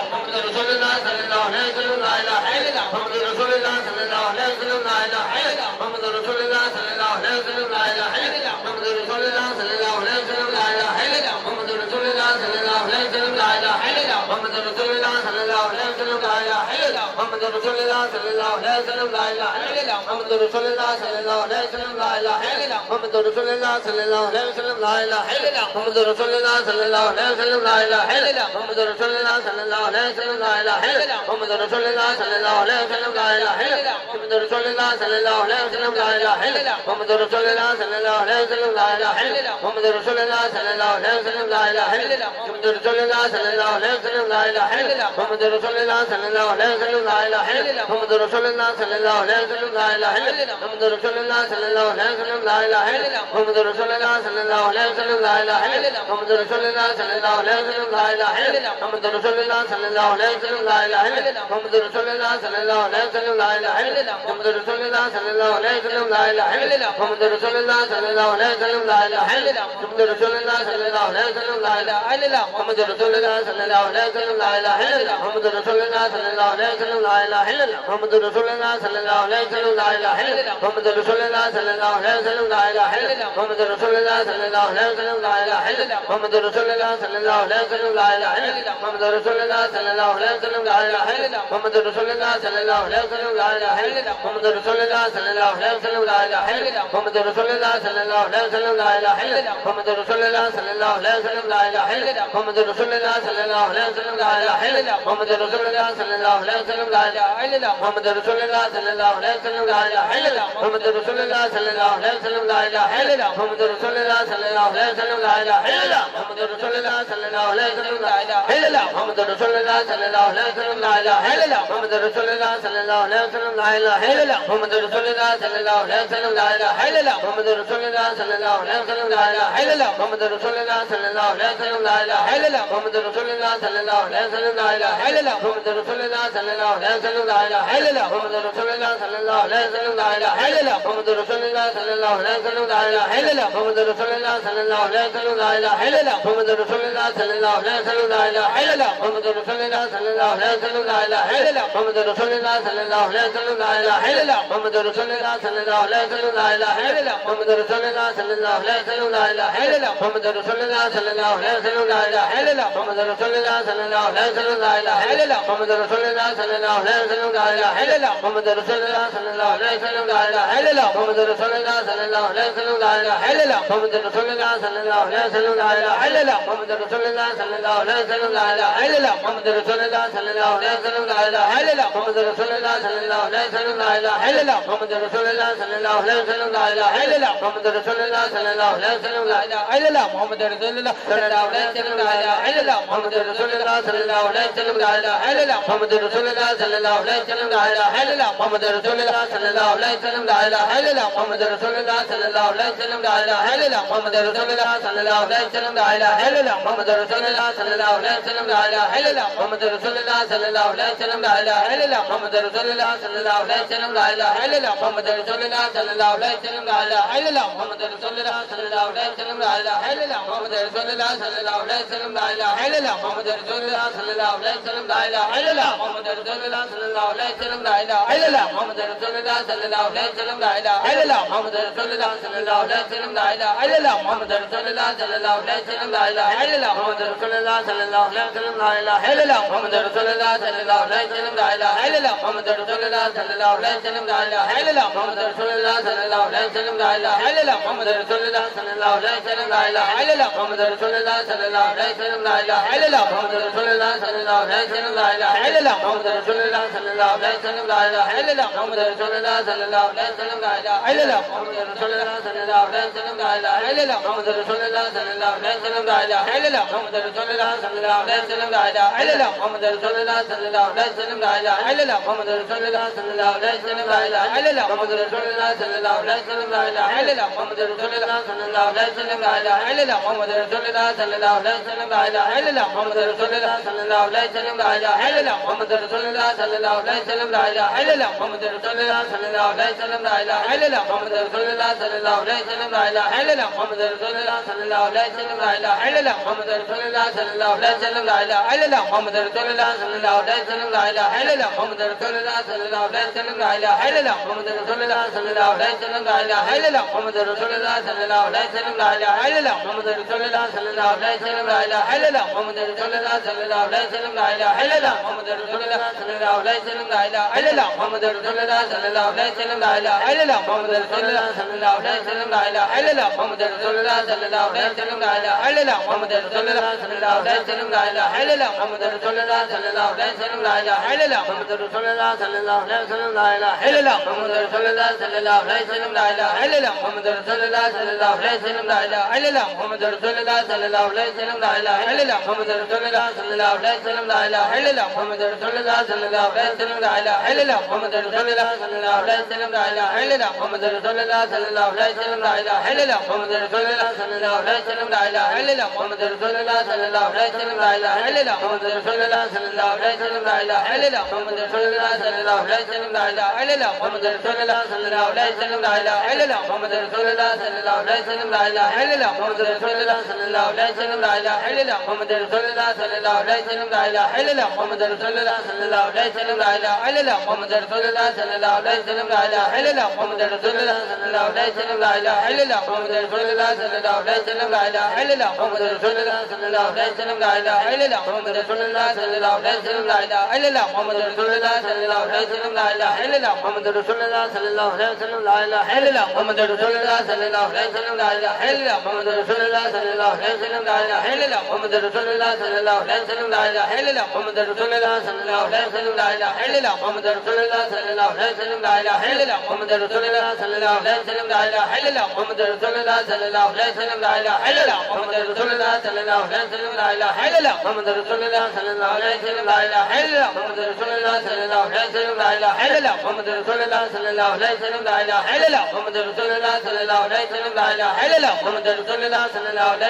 محمد رسول اللہ صلی اللہ علیہ وسلم لا الہ الا اللہ محمد رسول اللہ صلی اللہ علیہ وسلم لا الہ الا اللہ محمد رسول اللہ صلی اللہ علیہ وسلم لا الہ الا اللہ محمد رسول اللہ صلی اللہ علیہ وسلم لا الہ الا اللہ محمد رسول اللہ صلی اللہ علیہ وسلم لا الہ الا اللہ محمد رسول اللہ صلی اللہ علیہ وسلم لا الہ الا اللہ محمد رسول اللہ صلی اللہ علیہ وسلم لا الہ الا اللہ محمد رسول اللہ صلی اللہ علیہ وسلم لا الہ الا اللہ محمد رسول اللہ صلی اللہ علیہ وسلم لا الہ الا اللہ محمد رسول اللہ صلی اللہ علیہ وسلم لا الہ الا اللہ محمد رسول اللہ صلی اللہ علیہ وسلم لا الہ الا اللہ محمد رسول اللہ صلی اللہ علیہ وسلم لا الہ الا اللہ محمد رسول اللہ صلی اللہ علیہ وسلم لا الہ الا اللہ محمد رسول اللہ صلی اللہ علیہ وسلم لا الہ الا اللہ محمد رسول اللہ صلی اللہ علیہ وسلم لا الہ الا اللہ محمد رسول اللہ صلی اللہ علیہ وسلم لا الہ الا اللہ محمد رسول اللہ صلی اللہ علیہ وسلم لا الہ الا اللہ محمد رسول اللہ صلی اللہ علیہ وسلم لا الہ الا اللہ محمد رسول اللہ صلی اللہ علیہ وسلم لا الہ الا اللہ محمد رسول اللہ صلی اللہ علیہ وسلم لا الہ الا اللہ محمد رسول اللہ صلی اللہ علیہ وسلم لا الہ الا اللہ محمد رسول اللہ صلی اللہ علیہ وسلم لا الہ الا اللہ محمد رسول اللہ صلی اللہ علیہ وسلم لا الہ الا اللہ محمد رسول اللہ صلی اللہ علیہ وسلم لا الہ الا اللہ محمد رسول اللہ صلی اللہ علیہ وسلم لا الہ الا اللہ محمد رسول اللہ صلی اللہ علیہ وسلم لا الہ الا اللہ محمد رسول اللہ صلی اللہ علیہ وسلم لا الہ الا اللہ محمد رسول اللہ صلی اللہ علیہ وسلم لا الہ الا اللہ محمد رسول اللہ صلی اللہ علیہ وسلم لا الہ الا اللہ محمد رسول اللہ صلی اللہ علیہ وسلم لا الہ الا اللہ محمد رسول اللہ صلی اللہ علیہ وسلم لا الہ الا اللہ محمد رسول اللہ صلی اللہ علیہ وسلم لا الہ الا اللہ محمد رسول اللہ صلی اللہ علیہ وسلم لا الہ الا اللہ محمد رسول اللہ صلی اللہ علیہ وسلم لا الہ الا اللہ محمد رسول اللہ صلی اللہ علیہ وسلم لا الہ الا اللہ محمد رسول اللہ صلی اللہ علیہ وسلم لا الہ الا اللہ محمد رسول اللہ صلی اللہ علیہ وسلم لا الہ الا اللہ محمد رسول اللہ صلی اللہ علیہ وسلم لا الہ الا اللہ محمد رسول اللہ صلی اللہ علیہ وسلم لا الہ الا اللہ محمد رسول اللہ صلی اللہ علیہ وسلم لا الہ الا اللہ محمد رسول اللہ صلی اللہ علیہ وسلم لا الہ الا اللہ محمد رسول اللہ صلی اللہ علیہ وسلم لا الہ الا اللہ محمد رسول اللہ صلی اللہ علیہ وسلم لا الہ الا اللہ محمد رسول اللہ صلی اللہ علیہ وسلم لا الہ الا اللہ محمد رسول اللہ صلی اللہ علیہ وسلم لا الہ الا اللہ محمد رسول اللہ صلی اللہ علیہ وسلم لا الہ الا اللہ محمد رسول اللہ صلی اللہ علیہ وسلم لا الہ الا اللہ محمد رسول اللہ صلی اللہ علیہ وسلم لا الہ الا اللہ محمد رسول اللہ صلی اللہ علیہ وسلم لا الہ الا اللہ محمد رسول اللہ صلی اللہ علیہ وسلم لا الہ الا اللہ محمد رسول اللہ صلی اللہ علیہ وسلم لا الہ الا اللہ محمد رسول اللہ صلی اللہ علیہ وسلم لا الہ الا اللہ محمد رسول اللہ صلی اللہ علیہ وسلم لا الہ الا اللہ محمد رسول اللہ صلی اللہ علیہ وسلم لا الہ الا اللہ محمد رسول اللہ صلی اللہ علیہ وسلم لا الہ الا اللہ محمد رسول اللہ صلی اللہ علیہ وسلم لا الہ الا اللہ محمد رسول اللہ صلی اللہ علیہ وسلم لا الہ الا اللہ محمد رسول اللہ صلی اللہ علیہ وسلم لا الہ الا اللہ محمد رسول اللہ صلی اللہ علیہ وسلم لا الہ الا اللہ محمد رسول اللہ صلی اللہ علیہ وسلم لا الہ الا اللہ محمد رسول اللہ صلی اللہ علیہ وسلم لا الہ الا اللہ محمد رسول اللہ صلی اللہ علیہ وسلم لا الہ الا اللہ محمد رسول اللہ صلی اللہ علیہ وسلم لا الہ الا اللہ محمد رسول اللہ صلی اللہ علیہ وسلم لا الہ الا اللہ محمد رسول اللہ صلی اللہ علیہ وسلم لا الہ الا اللہ محمد رسول اللہ صلی اللہ علیہ وسلم لا الہ الا اللہ محمد رسول اللہ صلی اللہ علیہ وسلم لا الہ الا اللہ محمد رسول اللہ صلی اللہ علیہ وسلم لا الہ الا اللہ محمد رسول اللہ صلی اللہ علیہ وسلم لا الہ الا اللہ محمد رسول اللہ صلی اللہ علیہ وسلم لا الہ الا اللہ محمد رسول اللہ صلی اللہ علیہ وسلم لا الہ الا اللہ محمد رسول اللہ صلی اللہ علیہ وسلم لا الہ الا اللہ محمد رسول اللہ صلی اللہ علیہ وسلم لا الہ الا اللہ محمد رسول اللہ صلی اللہ علیہ وسلم لا الہ الا اللہ محمد رسول اللہ صلی اللہ علیہ وسلم لا الہ الا اللہ محمد رسول اللہ صلی اللہ علیہ وسلم لا الہ الا اللہ محمد رسول اللہ صلی اللہ علیہ وسلم لا الہ الا اللہ محمد رسول اللہ صلی اللہ علیہ وسلم لا الہ الا اللہ محمد رسول اللہ صلی اللہ علیہ وسلم لا الہ الا اللہ محمد رسول اللہ صلی اللہ علیہ وسلم لا الہ الا اللہ محمد رسول اللہ صلی اللہ علیہ وسلم لا الہ الا اللہ محمد رسول اللہ صلی اللہ علیہ وسلم لا الہ الا اللہ محمد رسول اللہ صلی اللہ علیہ وسلم لا الہ الا اللہ محمد رسول اللہ صلی اللہ علیہ وسلم لا الہ الا اللہ محمد رسول اللہ صلی اللہ علیہ وسلم لا الہ الا اللہ محمد رسول اللہ صلی اللہ علیہ وسلم لا الہ الا اللہ محمد رسول اللہ صلی اللہ علیہ وسلم لا الہ الا اللہ محمد رسول اللہ صلی اللہ علیہ وسلم لا الہ الا اللہ محمد رسول اللہ صلی اللہ علیہ وسلم لا الہ الا اللہ محمد رسول اللہ صلی اللہ علیہ وسلم لا الہ الا اللہ محمد رسول اللہ صلی اللہ علیہ وسلم لا الہ الا اللہ محمد رسول اللہ صلی اللہ علیہ وسلم لا الہ الا اللہ محمد رسول اللہ صلی اللہ علیہ وسلم لا الہ الا اللہ محمد رسول اللہ صلی اللہ علیہ وسلم لا الہ الا اللہ محمد رسول اللہ صلی اللہ علیہ وسلم لا الہ الا اللہ محمد رسول اللہ صلی اللہ علیہ وسلم لا الہ الا اللہ محمد رسول اللہ صلی اللہ علیہ وسلم لا الہ الا اللہ محمد رسول اللہ صلی اللہ علیہ وسلم لا الہ الا اللہ محمد رسول اللہ صلی اللہ علیہ وسلم لا الہ الا اللہ محمد رسول اللہ صلی اللہ علیہ وسلم لا الہ الا اللہ محمد رسول اللہ صلی اللہ علیہ وسلم لا الہ الا اللہ محمد رسول اللہ صلی اللہ علیہ وسلم لا الہ الا اللہ محمد رسول اللہ صلی اللہ علیہ وسلم لا الہ الا اللہ محمد رسول اللہ صلی اللہ علیہ وسلم لا الہ الا اللہ محمد رسول اللہ صلی اللہ علیہ وسلم لا الہ الا اللہ محمد رسول اللہ صلی اللہ علیہ وسلم لا الہ الا اللہ محمد رسول اللہ صلی اللہ علیہ وسلم لا الہ الا اللہ محمد رسول اللہ صلی اللہ علیہ وسلم لا الہ الا اللہ محمد رسول اللہ صلی اللہ علیہ وسلم لا الہ الا اللہ محمد رسول اللہ صلی اللہ علیہ وسلم لا الہ الا اللہ محمد رسول اللہ صلی اللہ علیہ وسلم لا الہ الا اللہ محمد رسول اللہ صلی اللہ علیہ وسلم لا الہ الا اللہ محمد رسول اللہ صلی اللہ علیہ وسلم لا الہ الا اللہ محمد رسول اللہ صلی اللہ علیہ وسلم لا الہ الا اللہ محمد رسول اللہ صلی اللہ علیہ وسلم لا الہ الا اللہ محمد رسول اللہ صلی الله عليه وسلم لا اله الا الله محمد رسول الله صلى الله عليه وسلم لا اله الا الله محمد رسول الله صلى الله عليه وسلم لا اله الا الله محمد رسول الله صلى الله عليه وسلم لا اله الا الله محمد رسول الله صلى الله عليه وسلم لا اله الا الله محمد رسول الله صلى الله عليه وسلم لا اله الا الله محمد رسول الله صلى الله عليه وسلم لا اله الا الله محمد رسول الله صلى الله عليه وسلم لا اله الا الله محمد رسول الله صلى الله عليه وسلم لا اله الا الله محمد رسول الله صلى الله عليه وسلم لا اله الا الله محمد رسول الله صلى الله عليه وسلم لا اله الا الله محمد رسول الله صلى الله عليه وسلم لا اله الا الله محمد رسول الله صلى الله عليه وسلم لا اله الا الله محمد رسول الله صلى الله عليه وسلم لا اله الا الله محمد رسول الله صلى الله عليه وسلم لا اله الا الله محمد رسول الله صلى الله عليه وسلم لا اله الا الله محمد رسول الله صلى الله عليه وسلم لا اله الا الله محمد رسول الله صلى الله عليه وسلم لا اله الا الله محمد رسول الله صلى الله عليه وسلم لا اله الا الله محمد رسول الله صلى الله عليه وسلم لا اله الا الله محمد رسول الله صلى الله عليه وسلم لا اله الا الله محمد رسول الله صلى الله عليه وسلم لا اله الا الله محمد رسول الله صلى الله عليه وسلم لا اله الا الله محمد رسول الله صلى الله عليه وسلم لا اله الا الله محمد رسول الله صلى الله عليه وسلم لا اله الا الله محمد رسول الله صلى الله عليه وسلم لا اله الا الله محمد رسول الله صلى الله عليه وسلم لا اله الا الله محمد رسول الله صلى الله عليه وسلم لا اله الا الله محمد رسول الله صلى الله عليه وسلم لا اله الا الله محمد رسول الله صلى الله عليه وسلم لا اله الا الله محمد رسول الله صلى الله عليه وسلم لا اله الا الله محمد رسول الله صلى الله عليه وسلم لا اله الا الله محمد رسول الله صلى الله عليه وسلم لا اله الا الله محمد رسول الله صلى الله عليه وسلم لا اله الا الله محمد رسول الله صلى الله عليه وسلم لا اله الا الله محمد رسول الله صلى الله عليه وسلم لا اله الا الله محمد رسول الله صلى الله عليه وسلم لا اله الا الله محمد رسول الله صلى الله عليه وسلم لا اله الا الله محمد رسول الله صلى الله عليه وسلم لا اله الا الله محمد رسول الله صلى الله عليه وسلم لا اله الا الله محمد رسول الله صلى الله عليه وسلم لا اله الا الله محمد رسول الله صلى الله عليه وسلم لا اله الا الله محمد رسول الله صلى الله عليه وسلم لا اله الا الله محمد رسول الله صلى الله عليه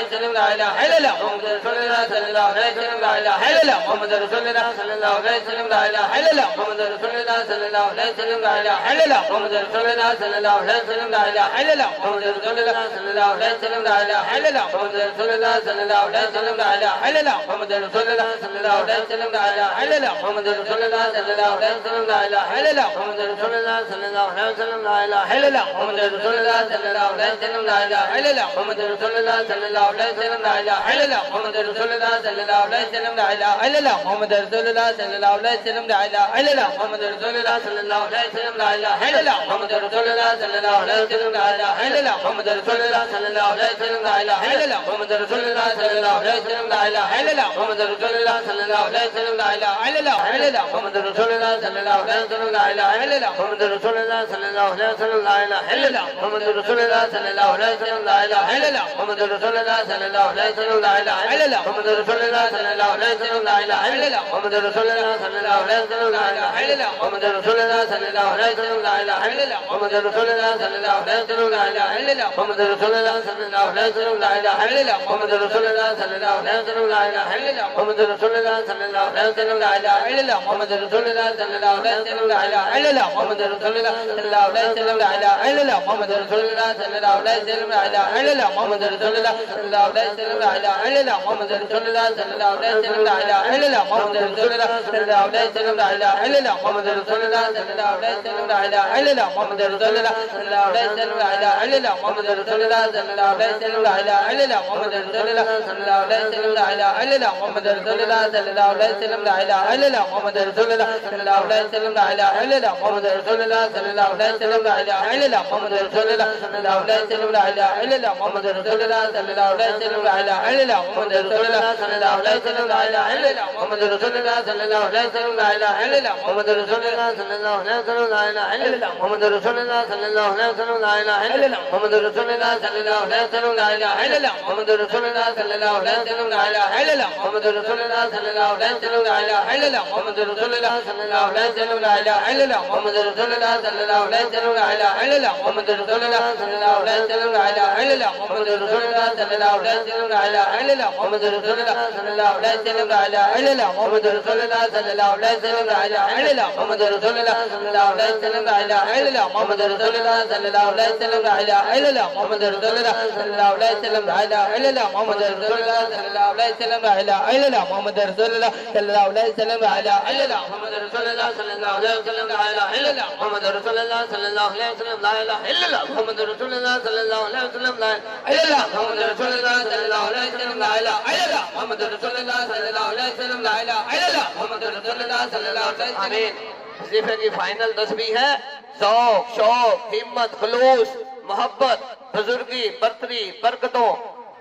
وسلم لا اله الا الله محمد رسول الله صلى الله عليه وسلم لا اله الا الله محمد رسول الله صلى الله عليه وسلم لا اله الا الله محمد رسول الله صلى الله عليه وسلم لا اله الا الله محمد رسول الله صلى الله عليه وسلم لا اله الا الله محمد رسول الله صلى الله عليه وسلم لا اله الا الله محمد رسول الله صلى الله عليه وسلم لا اله الا الله محمد رسول الله صلى الله عليه وسلم لا اله الا الله محمد رسول الله صلى الله عليه وسلم لا اله الا الله محمد رسول الله صلى الله عليه وسلم لا اله الا الله محمد رسول الله صلى الله عليه وسلم لا اله الا الله محمد رسول الله صلى الله عليه وسلم لا اله الا الله محمد رسول الله صلى الله عليه وسلم لا اله الا الله محمد رسول الله صلى الله عليه وسلم لا اله الا الله محمد رسول الله صلى الله عليه وسلم لا اله الا الله محمد رسول الله صلى الله عليه وسلم لا اله الا الله محمد رسول الله صلى الله عليه وسلم لا اله الا الله محمد رسول الله صلى الله عليه وسلم لا اله الا الله الا الله محمد رسول الله صلى الله عليه وسلم لا اله الا الله محمد رسول الله صلى الله عليه وسلم لا اله الا الله محمد رسول الله صلى الله عليه وسلم لا اله الا الله محمد رسول الله صلى الله عليه وسلم لا اله الا الله محمد رسول الله صلى الله عليه وسلم لا اله الا الله محمد رسول الله صلى الله عليه وسلم لا اله الا الله محمد رسول الله صلى الله عليه وسلم لا اله الا الله محمد رسول الله صلى الله عليه وسلم لا اله الا الله محمد رسول الله صلى الله عليه وسلم لا اله الا الله محمد رسول الله صلى الله عليه وسلم لا اله الا الله محمد رسول الله صلى الله عليه وسلم لا اله الا الله محمد رسول الله صلى الله عليه وسلم لا اله الا الله محمد رسول الله صلى الله عليه وسلم لا اله الا الله محمد رسول الله صلى الله عليه وسلم لا اله الا الله محمد رسول الله صلى الله عليه وسلم لا اله الا الله محمد رسول الله صلى الله عليه وسلم لا اله الا الله محمد رسول الله صلى الله عليه وسلم لا اله الا الله محمد رسول الله صلى الله عليه وسلم لا اله الا الله محمد رسول الله صلى الله عليه وسلم لا اله الا الله محمد رسول الله صلى الله عليه وسلم لا اله الا الله محمد رسول الله صلى الله عليه وسلم لا اله الا الله محمد رسول الله صلى الله عليه وسلم لا اله الا الله محمد رسول الله صلى الله عليه وسلم لا اله الا الله محمد رسول الله صلى الله عليه وسلم لا اله الا الله محمد رسول الله صلى الله عليه وسلم لا اله الا الله محمد رسول الله صلى الله عليه وسلم لا اله الا الله محمد رسول الله صلى الله عليه وسلم لا اله الا الله محمد رسول الله صلى الله عليه وسلم لا اله الا الله محمد رسول الله صلى الله عليه وسلم لا اله الا الله محمد رسول الله صلى الله عليه وسلم لا اله الا الله محمد رسول الله صلى الله عليه وسلم لا اله الا الله محمد رسول الله صلى الله عليه وسلم لا اله الا الله محمد رسول الله صلى الله عليه وسلم لا اله الا الله محمد رسول الله صلى الله عليه وسلم لا اله الا الله محمد رسول الله صلى الله عليه وسلم لا اله الا الله محمد رسول الله صلى الله عليه وسلم لا اله الا الله محمد رسول الله صلى الله عليه وسلم لا اله الا الله محمد رسول الله صلى الله عليه وسلم لا اله الا الله محمد رسول الله صلى الله عليه وسلم لا اله الا الله محمد رسول الله صلى الله عليه وسلم لا اله الا الله محمد رسول الله صلى الله عليه وسلم لا اله الا الله محمد رسول الله صلى الله عليه وسلم لا اله الا الله محمد رسول الله صلى الله عليه وسلم لا اله الا الله محمد رسول الله صلى الله عليه وسلم لا اله الا الله محمد رسول الله صلى الله عليه وسلم لا اله الا الله محمد رسول الله صلى الله عليه وسلم لا اله الا الله محمد رسول الله صلى الله عليه وسلم لا اله الا الله محمد رسول الله صلى الله عليه وسلم لا اله الا الله محمد رسول الله صلى الله عليه وسلم لا اله الا الله محمد رسول اللہ صلی اللہ علیہ وسلم. آمین. وظیفے کی فائنل تسبیح ہے ذوق شوق ہمت خلوص محبت بزرگی برتری برکتوں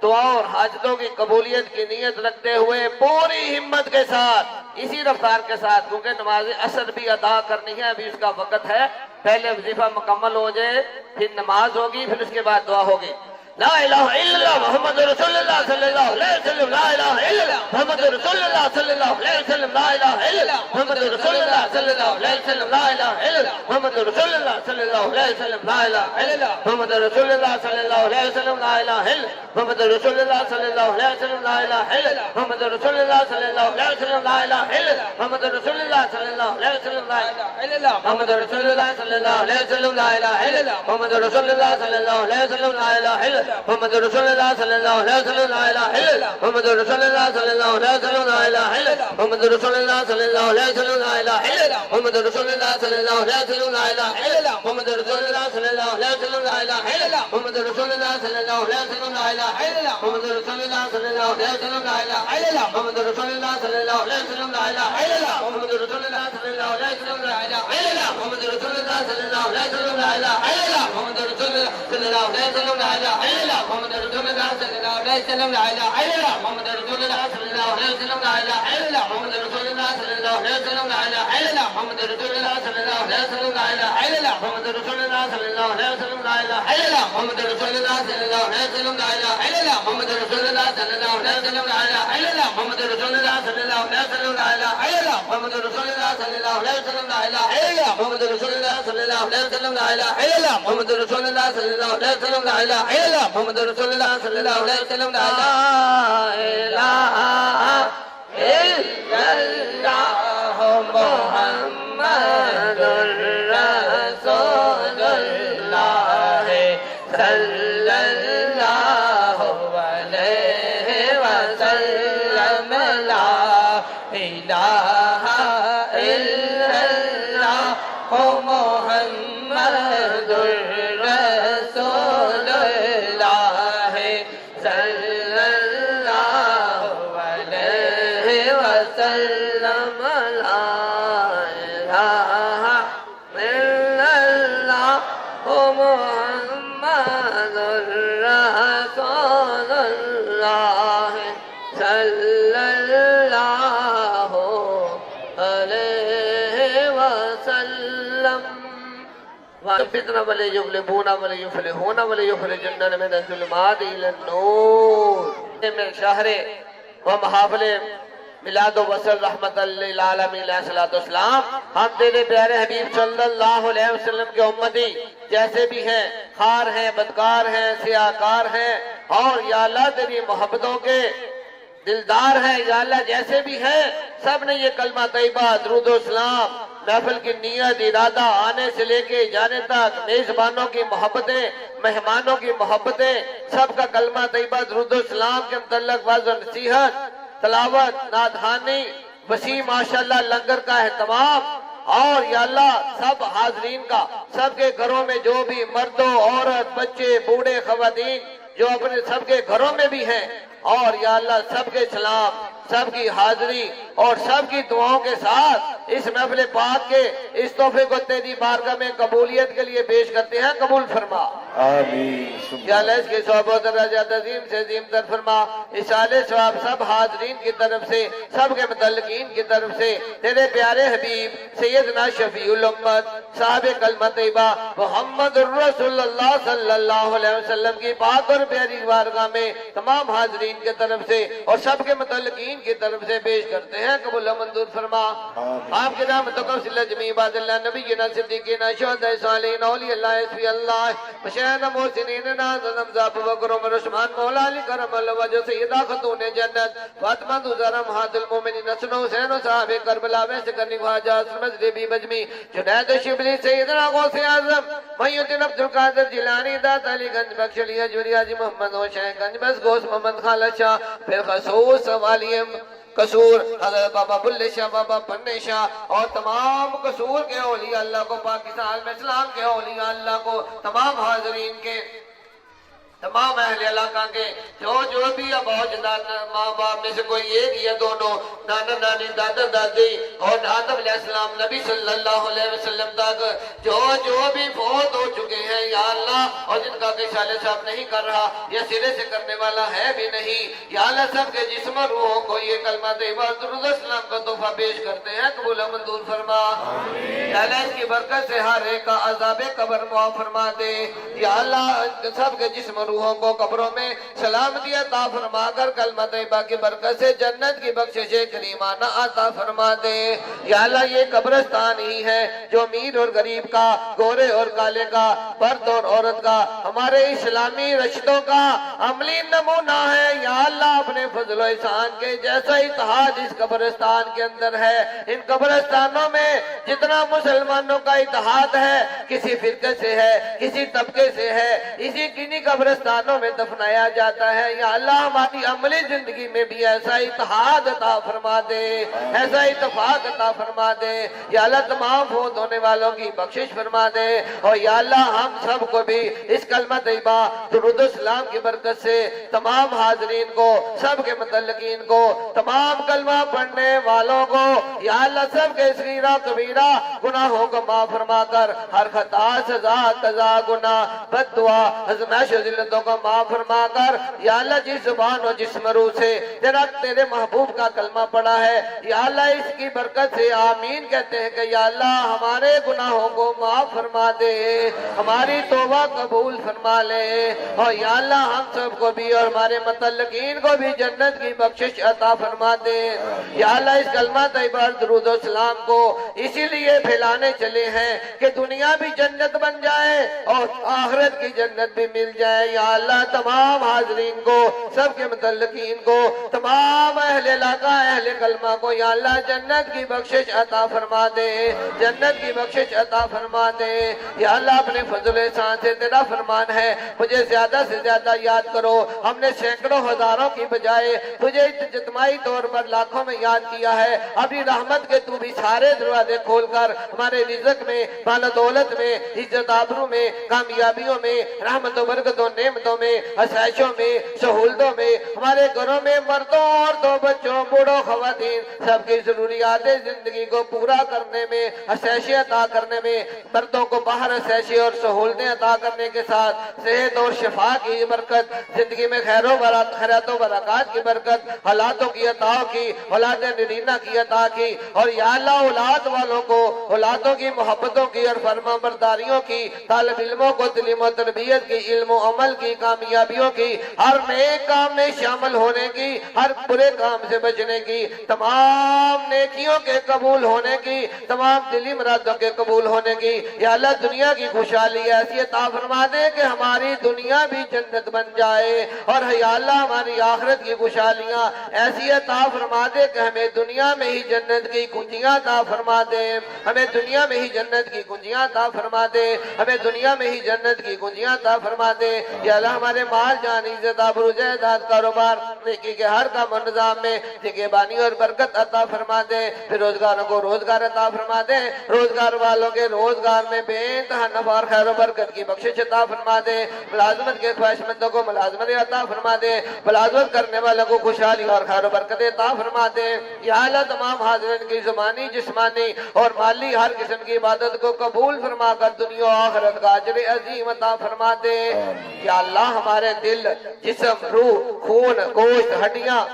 دعا اور حاجتوں کی قبولیت کی نیت رکھتے ہوئے پوری ہمت کے ساتھ اسی رفتار کے ساتھ، کیونکہ نماز عصر بھی ادا کرنی ہے، ابھی اس کا وقت ہے، پہلے وظیفہ مکمل ہو جائے پھر نماز ہوگی پھر اس کے بعد دعا ہوگی. لا الہ الا اللہ محمد رسول اللہ صلی اللہ علیہ وسلم. لا الہ الا اللہ محمد رسول اللہ صلی اللہ علیہ وسلم. لا الہ الا اللہ محمد رسول اللہ صلی اللہ علیہ وسلم. لا الہ الا اللہ محمد رسول اللہ صلی اللہ علیہ وسلم. لا الہ الا اللہ محمد رسول اللہ صلی اللہ علیہ وسلم. لا الہ الا محمد رسول اللہ صلی اللہ علیہ وسلم. لا الہ الا محمد رسول اللہ صلی اللہ علیہ وسلم. لا الہ الا محمد رسول اللہ صلی اللہ علیہ وسلم. لا الہ الا اللہ محمد رسول اللہ صلی اللہ علیہ وسلم. لا الہ الا محمد رسول اللہ صلی اللہ علیہ وسلم. لا الہ الا محمد رسول اللہ صلی اللہ علیہ وسلم. لا الہ الا محمد رسول اللہ صلی اللہ علیہ وسلم. لا الہ الا محمد رسول اللہ صلی اللہ علیہ وسلم. لا الہ الا محمد رسول اللہ صلی اللہ علیہ وسلم. لا الہ الا محمد رسول اللہ صلی اللہ علیہ وسلم. لا الہ الا محمد رسول اللہ صلی اللہ علیہ وسلم. لا الہ الا محمد رسول اللہ صلی اللہ علیہ وسلم. لا الہ الا محمد رسول اللہ صلی اللہ علیہ وسلم. لا الہ الا محمد رسول اللہ صلی اللہ علیہ وسلم. لا الہ الا محمد رسول اللہ صلی اللہ علیہ وسلم. لا الہ الا محمد رسول اللہ صلی اللہ علیہ وسلم. لا الہ الا محمد رسول اللہ صلی اللہ علیہ وسلم. لا الہ الا محمد رسول اللہ صلی اللہ علیہ وسلم. لا الہ الا محمد رسول اللہ صلی اللہ علیہ وسلم. لا الہ الا محمد رسول اللہ صلی اللہ علیہ وسلم. لا الہ الا محمد رسول اللہ صلی اللہ علیہ وسلم. لا الہ الا محمد رسول اللہ صلی اللہ علیہ وسلم. لا الہ الا محمد رسول اللہ صلی اللہ علیہ وسلم. لا الہ الا محمد رسول اللہ صلی اللہ علیہ وسلم. لا الہ الا محمد رسول اللہ صلی اللہ علیہ وسلم. لا الہ الا محمد رسول اللہ صلی اللہ علیہ وسلم. لا الہ الا محمد رسول اللہ صلی اللہ علیہ وسلم. لا الہ الا محمد رسول اللہ صلی اللہ علیہ وسلم. لا الہ الا اللہ محمد رسول اللہ صلی اللہ علیہ وسلم. لا الہ الا اللہ محمد رسول اللہ صلی اللہ علیہ وسلم. لا الہ الا اللہ محمد رسول اللہ صلی اللہ علیہ وسلم. فتنہ ولی یغلبون ولی یفلحون ولی یخرجن من الظلمات الی النور. میں شہر و محافل میلاد و وصل رحمت للعالمین علیہ الصلوۃ والسلام، ہم تیرے پیارے حبیب صلی اللہ علیہ وسلم کے امتی جیسے بھی ہیں، خار ہیں بدکار ہیں سیاہکار ہیں، اور یا اللہ تیری محبتوں کے دلدار ہیں، یا اللہ جیسے بھی ہیں سب نے یہ کلمہ طیبہ درود و اسلام محفل کی نیت ارادہ آنے سے لے کے جانے تک، میزبانوں کی محبتیں مہمانوں کی محبتیں، سب کا کلمہ طیبہ درود و اسلام کے متعلق واعظ و نصیحت تلاوت نعتخوانی وسیع ماشاءاللہ لنگر کا اہتمام، اور یا اللہ سب حاضرین کا سب کے گھروں میں جو بھی مرد و عورت بچے بوڑھے خواتین جو اپنے سب کے گھروں میں بھی ہیں، اور یا اللہ سب کے سلام سب کی حاضری اور سب کی دعاؤں کے ساتھ اس محفل پاک کے اس تحفے کو تیری بارگاہ میں قبولیت کے لیے پیش کرتے ہیں، قبول فرما آمین. یا اللہ اس کے ثواب و درجات عظیم سے عظیم تر فرما. اشارے ثواب سب حاضرین کی طرف سے سب کے متعلقین کی طرف سے تیرے پیارے حبیب سیدنا شفیع الامت صاحب کلمہ طیبہ محمد الرسول اللہ صلی اللہ علیہ وسلم کی پاک اور پیاری بارگاہ میں تمام حاضرین کی طرف سے اور سب کے متعلقین کی طرف سے پیش کرتے ہیں، قبول و منظور فرما. آپ کے نام تقبل جمیع عباد اللہ نبینا صدیقین شہداء صالحین اولیاء اللہ حسبی اللہ مشاہد محسنین ناظر حمزہ ابوبکر عمر عثمان مولا علی کرم اللہ وجہ سیدہ خاتون جنت فاطمہ زہرا امہات المومنین حسن حسین و صحاب کربلا ویس کرنی خواجہ مجد بی بجمی جنید شبلی سیدنا غوث اعظم محی الدین عبد القادر جیلانی دات علی گنج بخش علی اجوری حاجی محمد حسین گنج بس گوس محمد خالد شاہ پھر خصوص والیم قصور حضرت بابا بلے شاہ بابا پنے شاہ اور تمام قصور کے اولیاء اللہ کو پاکستان میں اسلام کے اولیاء اللہ کو تمام حاضرین کے تمام اہل علاقہ کے جو بھی اب اجداد ماں باپ میں سے کوئی ایک یا دونوں نانا نانی دادا دادی اور آدم علیہ السلام نبی صلی اللہ علیہ وسلم تک جو بھی فوت ہو چکے ہیں یا اللہ، اور جن کا کہ شالے صاحب نہیں کر رہا یا سرے سے کرنے والا ہے بھی نہیں، یا اللہ سب کے جسم اور روحوں کو یہ کلمہ طیبہ درود السلام کا تحفہ پیش کرتے ہیں، قبول و منظور فرما۔ یا اللہ اس کی برکت سے ہر ایک کا عذاب قبر معاف فرما دے، یا اللہ سب کے جسم اور روحوں کو قبروں میں سلامتی عطا فرما کر کلمہ طیبہ کی برکت سے جنت کی بخشش کریمانہ عطا فرما دے۔ یا اللہ یہ قبرستان ہی ہے جو امیر اور غریب کا، گورے اور کالے کا، مرد اور عورت کا، ہمارے اسلامی رشتوں کا عملی نمونہ ہے۔ یا اللہ اپنے فضل و احسان کے جیسا اتحاد اس قبرستان کے اندر ہے، ان قبرستانوں میں جتنا مسلمانوں کا اتحاد ہے، کسی فرقے سے ہے، کسی طبقے سے ہے، اسی کنی قبرستانوں میں دفنایا جاتا ہے۔ یا اللہ ہماری عملی زندگی میں بھی ایسا اتحاد عطا فرما دے، ایسا اتفاق عطا فرما دے۔ یا اللہ تمام فوت ہونے والوں کی بخشش فرما دے، اور یا اللہ ہم سب کو بھی اس کلمہ طیبہ درود السلام کی برکت سے تمام حاضرین کو، سب کے متعلقین کو، تمام کلمہ پڑھنے والوں کو یا اللہ سب کے صغیرہ کبیرہ گناہوں کو معاف فرما کر ہر خطا سزا قضا گناہ بد دعا ازمائش و ذلتوں کو معاف فرما کر یا اللہ جس زبان و جس روح سے تیرے محبوب کا کلمہ پڑھا ہے یا اللہ اس کی برکت سے آمین کہتے ہیں کہ یا اللہ ہمارے گناہوں کو معاف فرما دے، ہماری توبہ قبول فرما لے، اور یا اللہ ہم سب کو بھی اور ہمارے متعلقین کو بھی جنت کی بخشش عطا فرما دے۔ یا اللہ اس کلمہ طیبہ درود و سلام کو اسی لیے پھیلانے چلے ہیں کہ دنیا بھی جنت بن جائے اور آخرت کی جنت بھی مل جائے۔ یا اللہ تمام حاضرین کو، سب کے متعلقین کو، تمام اہل علاقہ اہل کلمہ کو یا اللہ جنت کی بخشش عطا فرما دے، جنت کی بخشش عطا فرما دے۔ یا اللہ اپنے فضل احسان سے تیرا فرمان ہے مجھے زیادہ سے زیادہ یاد کرو، ہم نے سینکڑوں ہزاروں کی بجائے تجھے اجتماعی طور پر لاکھوں میں یاد کیا ہے۔ اپنی رحمت کے تو بھی سارے دروازے کھول کر ہمارے رزق میں، مال و دولت میں، عزت آبرو میں، کامیابیوں میں، رحمت و برکتوں نعمتوں میں، آسائشوں میں، سہولتوں میں، ہمارے گھروں میں مردوں عورتوں بچوں بوڑھوں خواتین سب کی ضروریات زندگی کو پورا کرنے میں، آسائشیں عطا کرنے میں، مردوں کو باہر آسائشیں اور سہولتیں عطا کرنے کے ساتھ صحت اور شفا کی برکت، زندگی میں خیرات و برکات کی برکت، حالاتوں کی عطا کی، اولاد نرینہ کی عطا کی، اور یا اللہ اولاد والوں کو اولادوں کی محبتوں کی اور فرما برداریوں کی، طالب علموں کو تعلیم و تربیت کی، علم و عمل کی، کامیابیوں کی، ہر نیک کام میں شامل ہونے کی، ہر برے کام سے بچنے کی، تمام نیکیوں کے قبول ہونے کی، تمام دلی مرادوں کے قبول ہونے کی۔ یا اللہ دنیا کی خوشحالی ایسی عطا فرما دے کہ ہماری دنیا بھی جنت بن جائے، اور یا اللہ ہماری آخرت کی خوشحالیاں ایسی عطا فرما دے کہ ہمیں دنیا میں ہی جنت کی کنجیاں عطا فرما دے، ہمیں دنیا میں ہی جنت کی کنجیاں عطا فرما دے، ہمیں دنیا میں ہی جنت کی کنجیاں عطا فرما دے۔ یا اللہ ہمارے مال جان عزت آبرو جائیداد کاروبار نیکی کے ہر کام و نظام میں جگہ بانی اور برکت عطا فرما دے، پھر روزگاروں کو روزگار عطا فرما دے، روزگار والوں کے روزگار میں بے انتہا نفع اور خیر و برکت کی بخشش عطا فرما دے، ملازمت کے خواہش مندوں کو ملازمت عطا فرما دے، ملازمت کرنے والوں کو خوشحالی اور خیر و برکت عطا فرما دے۔ یا اللہ تمام حاضرین کی زبانی جسمانی اور مالی ہر قسم کی عبادت کو قبول فرما کر دنیا و آخرت کا اجر عظیم عطا فرما دے۔ یا اللہ ہمارے دل، جسم، روح، خون، گوشت، ہڈیاں،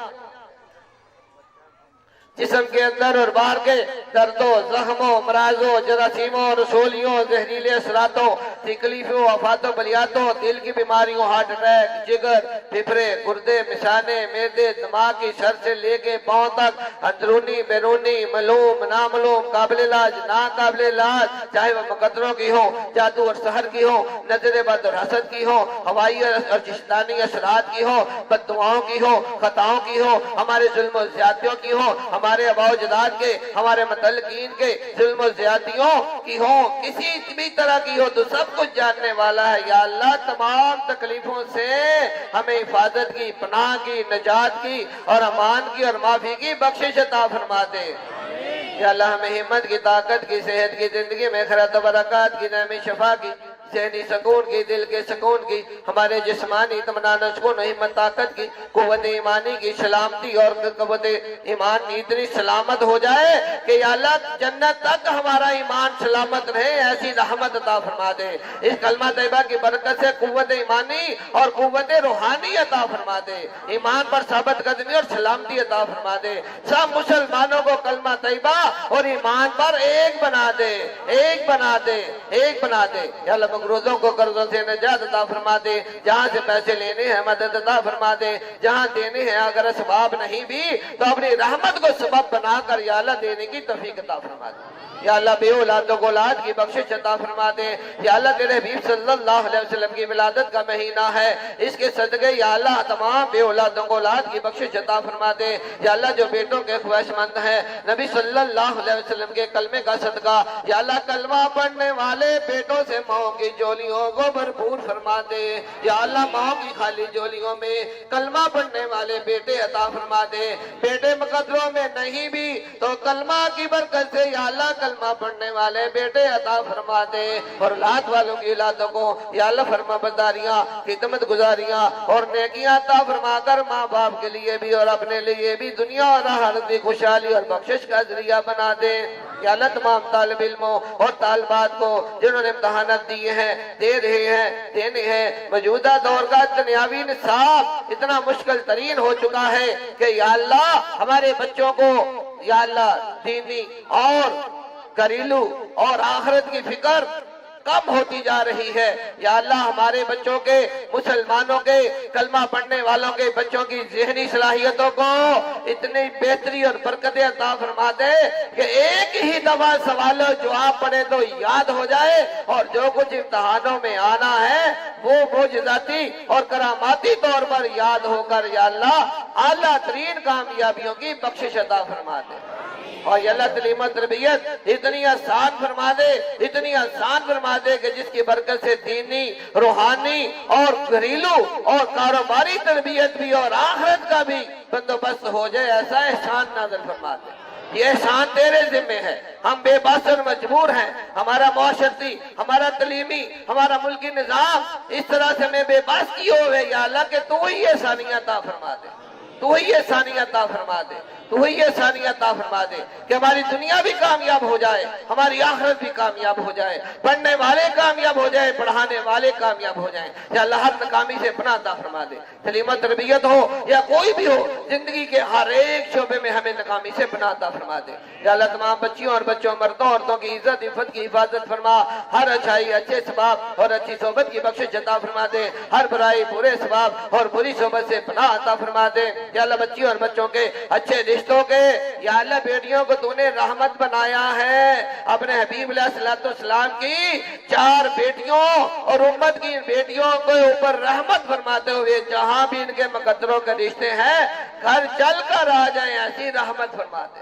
جسم کے اندر اور باہر کے دردوں، زخموں، مرازوں، جراثیموں، رسولیوں، زہریلے اثراتوں، تکلیفوں، آفاتوں، بلیاتوں، دل کی بیماریوں، ہارٹ اٹیک، جگر، پھپھڑے، گردے، مثانے، معدے، دماغ کی سر سے لے کے پاؤں تک، اندرونی بیرونی، معلوم نامعلوم، قابل علاج ناقابل علاج، چاہے وہ مقدروں کی ہو، جادو اور سحر کی ہو، نظر بد اور حسد کی ہو، ہوائی اور جسمانی اثرات کی ہو، بد دعاؤں کی ہو، خطاؤں کی ہو، ہمارے ظلم و زیادتیوں کی ہو، ہمارے آباء و اجداد کے، ہمارے متعلقین کے ظلم و زیادتیوں کی ہو، کسی بھی طرح کی ہو، تو سب کچھ جاننے والا ہے۔ یا اللہ تمام تکلیفوں سے ہمیں حفاظت کی، پناہ کی، نجات کی اور امان کی اور معافی کی بخشش عطا فرما دے۔ یا اللہ ہمیں ہمت کی، طاقت کی، صحت کی، زندگی میں خیرات و برکات کی، نعم شفا کی، ذہنی سکون کی، دل کے سکون کی، ہمارے جسمانی اطمینان و سکون و ہمت طاقت کی، قوت ایمانی کی سلامتی اور قوت ایمان کی اتنی سلامت ہو جائے کہ یا اللہ جنت تک ہمارا ایمان سلامت رہے، ایسی رحمت عطا فرما دے۔ اس کلمہ طیبہ کی برکت سے قوت ایمانی اور قوت روحانی عطا فرما دے، ایمان پر ثابت قدمی اور سلامتی عطا فرما دے، سب مسلمانوں کو کلمہ طیبہ اور ایمان پر ایک بنا دے، ایک بنا دے، ایک بنا دے۔ یا اللہ مقروضوں کو قرضوں سے نجات عطا فرما دے، جہاں سے پیسے لینے ہیں مدد عطا فرما دے، جہاں دینے ہیں اگر اسباب نہیں بھی تو اپنی رحمت کو سبب بنا کر یا اللہ دینے کی توفیق عطا فرما دے۔ یا اللہ بے اولادوں کو اولاد کی بخشش عطا فرما دے۔ یا اللہ تیرے حبیب صلی اللہ علیہ وسلم کی ولادت کا مہینہ ہے، اس کے صدقے یا اللہ تمام بے اولادوں کو اولاد کی بخشش عطا فرما دے۔ یا اللہ جو بیٹوں کے خواہش مند ہیں نبی صلی اللہ علیہ وسلم کے کلمے کا صدقہ یا اللہ کلمہ پڑھنے والے بیٹوں سے ماؤں کی جولیوں کو بھرپور فرما دے۔ یا اللہ ماؤں کی خالی جولیوں میں کلمہ پڑھنے والے بیٹے عطا فرما دے، بیٹے مقدروں میں نہیں بھی تو کلمہ کی برکت سے یا اللہ کلمہ پڑھنے والے بیٹے عطا فرما دے، اور اولاد والوں کی اولادوں کو یا اللہ فرما برداریاں، خدمت گزاریاں اور نیکیاں عطا فرما کر ماں باپ کے لیے بھی اور اپنے لیے بھی دنیا اور آخرت کی خوشحالی اور بخشش کا ذریعہ بنا دے۔ یا اللہ تمام طالب علموں اور طالبات کو جنہوں نے امتحانات دیے ہیں، دے رہے ہیں، دینے ہیں، موجودہ دور کا دنیاوی نصاب اتنا مشکل ترین ہو چکا ہے کہ یا اللہ ہمارے بچوں کو یا اللہ دینی اور گھریلو اور آخرت کی فکر کم ہوتی جا رہی ہے۔ یا اللہ ہمارے بچوں کے، مسلمانوں کے، کلمہ پڑھنے والوں کے بچوں کی ذہنی صلاحیتوں کو اتنی بہتری اور برکتیں عطا فرما دے کہ ایک ہی دفعہ سوال و جواب پڑھے تو یاد ہو جائے، اور جو کچھ امتحانوں میں آنا ہے وہ معجزاتی اور کراماتی طور پر یاد ہو کر یا اللہ اعلیٰ ترین کامیابیوں کی بخشش عطا فرما دے۔ اور یا اللہ تعلیم و تربیت اتنی آسان فرما دے، اتنی آسان فرما دے کہ جس کی برکت سے دینی، روحانی اور گھریلو اور کاروباری تربیت بھی اور آخرت کا بھی بندوبست ہو جائے، ایسا احسان نازل فرما دے۔ یہ احسان تیرے ذمہ ہے، ہم بے بس اور مجبور ہیں، ہمارا معاشرتی، ہمارا تعلیمی، ہمارا ملکی نظام اس طرح سے میں بے بس کی ہوئے یا اللہ کہ تو ہی آسانیاں عطا فرما دے، تو ہی آسانیاں عطا فرما دے، تو ہی آسانیاں عطا فرما دے کہ ہماری دنیا بھی کامیاب ہو جائے، ہماری آخرت بھی کامیاب ہو جائے، پڑھنے والے کامیاب ہو جائے، پڑھانے والے کامیاب ہو جائیں۔ یا اللہ ہر ناکامی سے پناہ عطا فرما دے، تعلیم و تربیت ہو یا کوئی بھی ہو، زندگی کے ہر ایک شعبے میں ہمیں ناکامی سے پناہ عطا فرما دے۔ یا اللہ تمام بچیوں اور بچوں، مردوں عورتوں کی عزت عفت کی حفاظت فرما، ہر اچھائی اچھے ثواب اور اچھی صحبت کی بخشش عطا فرما دے، ہر برائی برے ثواب اور بری صحبت سے پناہ عطا فرما دے۔ یا اللہ بچیوں اور بچوں کے اچھے رشتوں کے یا اللہ بیٹیوں کو تو نے رحمت بنایا ہے، اپنے حبیب علیہ السلام کی 4 بیٹیوں اور امت کی بیٹیوں کو اوپر رحمت فرماتے ہوئے جہاں بھی ان کے مقدروں کے رشتے ہیں گھر چل کر آ جائیں، ایسی رحمت فرما دے،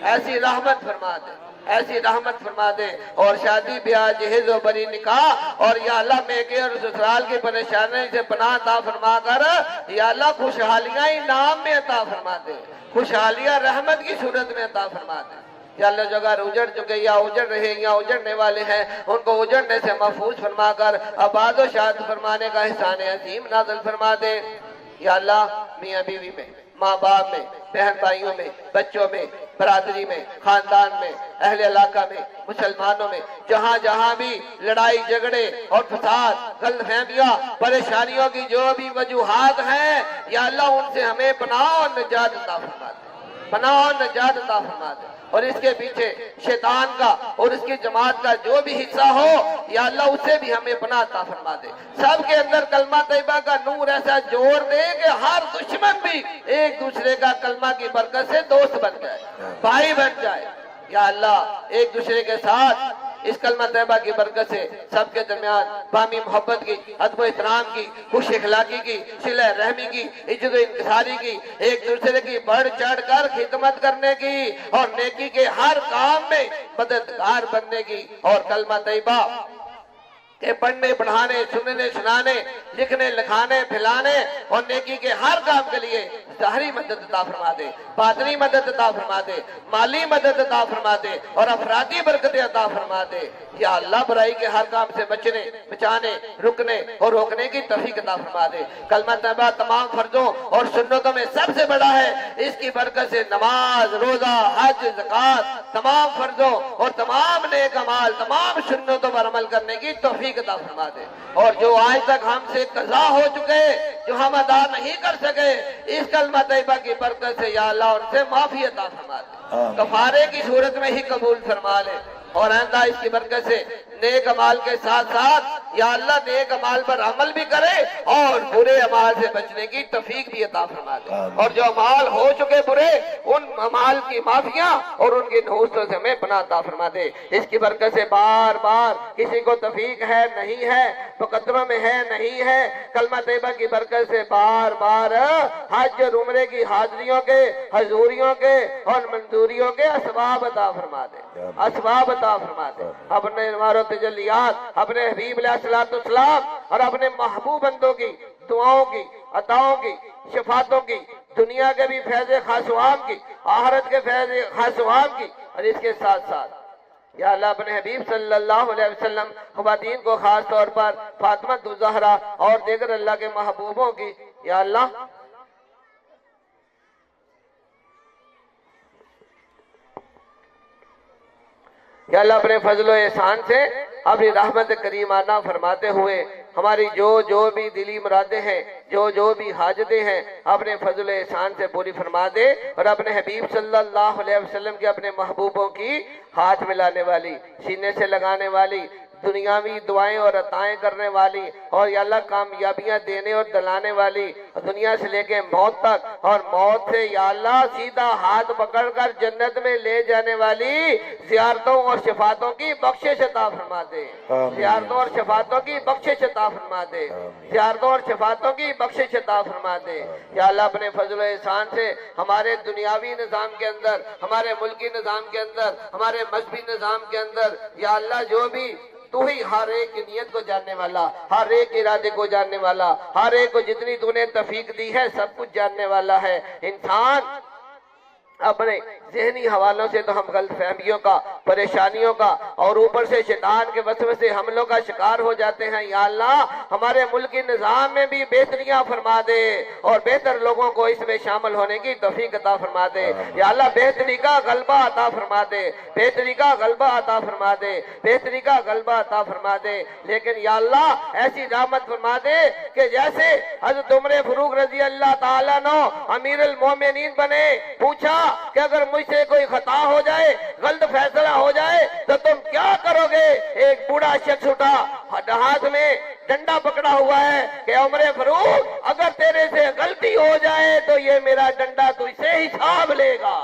ایسی رحمت فرما دے، ایسی رحمت فرما دے۔ اور شادی بیاہ جہیز و بری نکاح اور یا اللہ میکے اور سسرال کی پریشانی سے پناہ عطا فرما کر یا اللہ خوشحالیاں انعام میں عطا فرما دے، خوشحالیاں رحمت کی صورت میں عطا فرما دے۔ یا اللہ جو اگر اجڑ چکے یا اجڑ رہے یا اجڑنے والے ہیں ان کو اجڑنے سے محفوظ فرما کر آباد و شاد فرمانے کا احسان عظیم نازل فرما دے۔ یا اللہ میاں بیوی میں، ماں باپ میں، بہن بھائیوں میں، بچوں میں، برادری میں، خاندان میں، اہل علاقہ میں، مسلمانوں میں جہاں جہاں بھی لڑائی جھگڑے اور فساد، غلط فہمیاں، پریشانیوں کی جو بھی وجوہات ہیں یا اللہ ان سے ہمیں پناہ اور نجات عطا فرما دے، پناہ اور نجات عطا فرما دے۔ اور اس کے پیچھے شیطان کا اور اس کی جماعت کا جو بھی حصہ ہو یا اللہ اسے بھی ہمیں پناہ عطا فرما دے۔ سب کے اندر کلمہ طیبہ کا نور ایسا جوڑ دے کہ ہر دشمن بھی ایک دوسرے کا کلمہ کی برکت سے دوست بن جائے، بھائی بن جائے۔ یا اللہ ایک دوسرے کے ساتھ اس کلمہ طیبہ کی برکت سے سب کے درمیان باہمی محبت کی، ادب و احترام کی، خوش اخلاقی کی، صلہ رحمی کی، عزت و انکساری کی، ایک دوسرے کی بڑھ چڑھ کر خدمت کرنے کی اور نیکی کے ہر کام میں مددگار بننے کی، اور کلمہ طیبہ کہ پڑھنے پڑھانے، سننے سنانے، لکھنے لکھانے پھیلانے اور نیکی کے ہر کام کے لیے ظاہری مدد عطا فرما دے، باطنی مدد عطا فرما دے، مالی مدد عطا فرما دے اور افرادی برکتیں عطا فرما دے۔ یا اللہ برائی کے ہر کام سے بچنے، بچانے، رکنے اور روکنے کی توفیق عطا فرما دے۔ کلمہ طیبہ تمام فرضوں اور سنتوں میں سب سے بڑا ہے، اس کی برکت سے نماز، روزہ، حج، زکوٰۃ، تمام فرضوں اور تمام نیک اعمال، تمام سنتوں پر عمل کرنے کی توفیق عطا فرما دے۔ اور جو آج تک ہم سے قضا ہو چکے، جو ہم ادا نہیں کر سکے، اس کلمہ طیبہ کی برکت سے یا اللہ ان سے معافی عطا فرما دے، کفارے کی صورت میں ہی قبول فرما لے۔ اور آئندہ اس کی برکت سے نیک اعمال کے ساتھ ساتھ یا اللہ نیک اعمال پر عمل بھی کرے اور برے اعمال سے بچنے کی توفیق بھی عطا فرما دے، اور جو اعمال ہو چکے برے ان اعمال کی معافیاں اور ان کی نحوستوں سے ہمیں پناہ عطا فرما دے۔ اس کی برکت سے بار بار کسی کو توفیق ہے نہیں ہے، مقدروں میں ہے نہیں ہے، کلمہ طیبہ کی برکت سے بار بار حج اور عمرے کی حاضریوں کے، حضوریوں کے اور منظوریوں کے اسباب عطا فرما دے، اسباب عطا فرما دے۔ اپنے انوار و تجلیات، اپنے حبیب علیہ السلام اور اپنے محبوب بندوں کی دعاؤں کی، عطاؤں کی، شفاعتوں کی، دنیا کے بھی فیض خاص و عام کی، آخرت کے فیض خاص و عام کی، اور اس کے ساتھ ساتھ یا اللہ اپنے حبیب صلی اللہ علیہ وسلم خواتین کو خاص طور پر فاطمہ الزہرا اور دیگر اللہ کے محبوبوں کی یا اللہ یا اللہ اپنے فضل و احسان سے اپنی رحمت کریمانہ فرماتے ہوئے ہماری جو بھی دلی مرادیں ہیں، جو بھی حاجتیں ہیں اپنے فضل و احسان سے پوری فرما دے، اور اپنے حبیب صلی اللہ علیہ وسلم کے اپنے محبوبوں کی ہاتھ ملانے والی، سینے سے لگانے والی، دنیاوی دعائیں اور عطائیں کرنے والی، اور یا اللہ کامیابیاں دینے اور دلانے والی، دنیا سے لے کے موت تک اور موت سے یا اللہ سیدھا ہاتھ پکڑ کر جنت میں لے جانے والی زیارتوں اور شفاعتوں کی بخشش عطا فرما دے، زیارتوں اور شفاعتوں کی بخشش عطا فرما دے، زیارتوں اور شفاعتوں کی بخشش عطا فرما دے۔ یا اللہ اپنے فضل و احسان سے ہمارے دنیاوی نظام کے اندر، ہمارے ملکی نظام کے اندر، ہمارے مذہبی نظام کے اندر یا اللہ جو بھی تو ہی ہر ایک کی نیت کو جاننے والا، ہر ایک ارادے کو جاننے والا، ہر ایک کو جتنی تو نے توفیق دی ہے سب کچھ جاننے والا ہے۔ انسان اپنے ذہنی حوالوں سے تو ہم غلط فہمیوں کا، پریشانیوں کا اور اوپر سے شیطان کے وسوسے حملوں کا شکار ہو جاتے ہیں۔ یا اللہ ہمارے ملکی نظام میں بھی بہتریاں فرما دے اور بہتر لوگوں کو اس میں شامل ہونے کی توفیق عطا فرما دے۔ یا اللہ بہتری کا غلبہ عطا فرما دے، بہتری کا غلبہ عطا فرما دے، بہتری کا غلبہ عطا فرما دے۔ لیکن یا اللہ ایسی رحمت فرما دے کہ جیسے حضرت عمر فاروق رضی اللہ تعالیٰ عنہ امیر المومنین بنے، پوچھا کہ اگر مجھ سے کوئی خطا ہو جائے، غلط فیصلہ ہو جائے تو تم کیا کرو گے؟ ایک بوڑھا شخص اٹھا، ہاتھ میں ڈنڈا پکڑا ہوا ہے کہ عمر فاروق اگر تیرے سے غلطی ہو جائے تو یہ میرا ڈنڈا تجھ سے حساب لے گا۔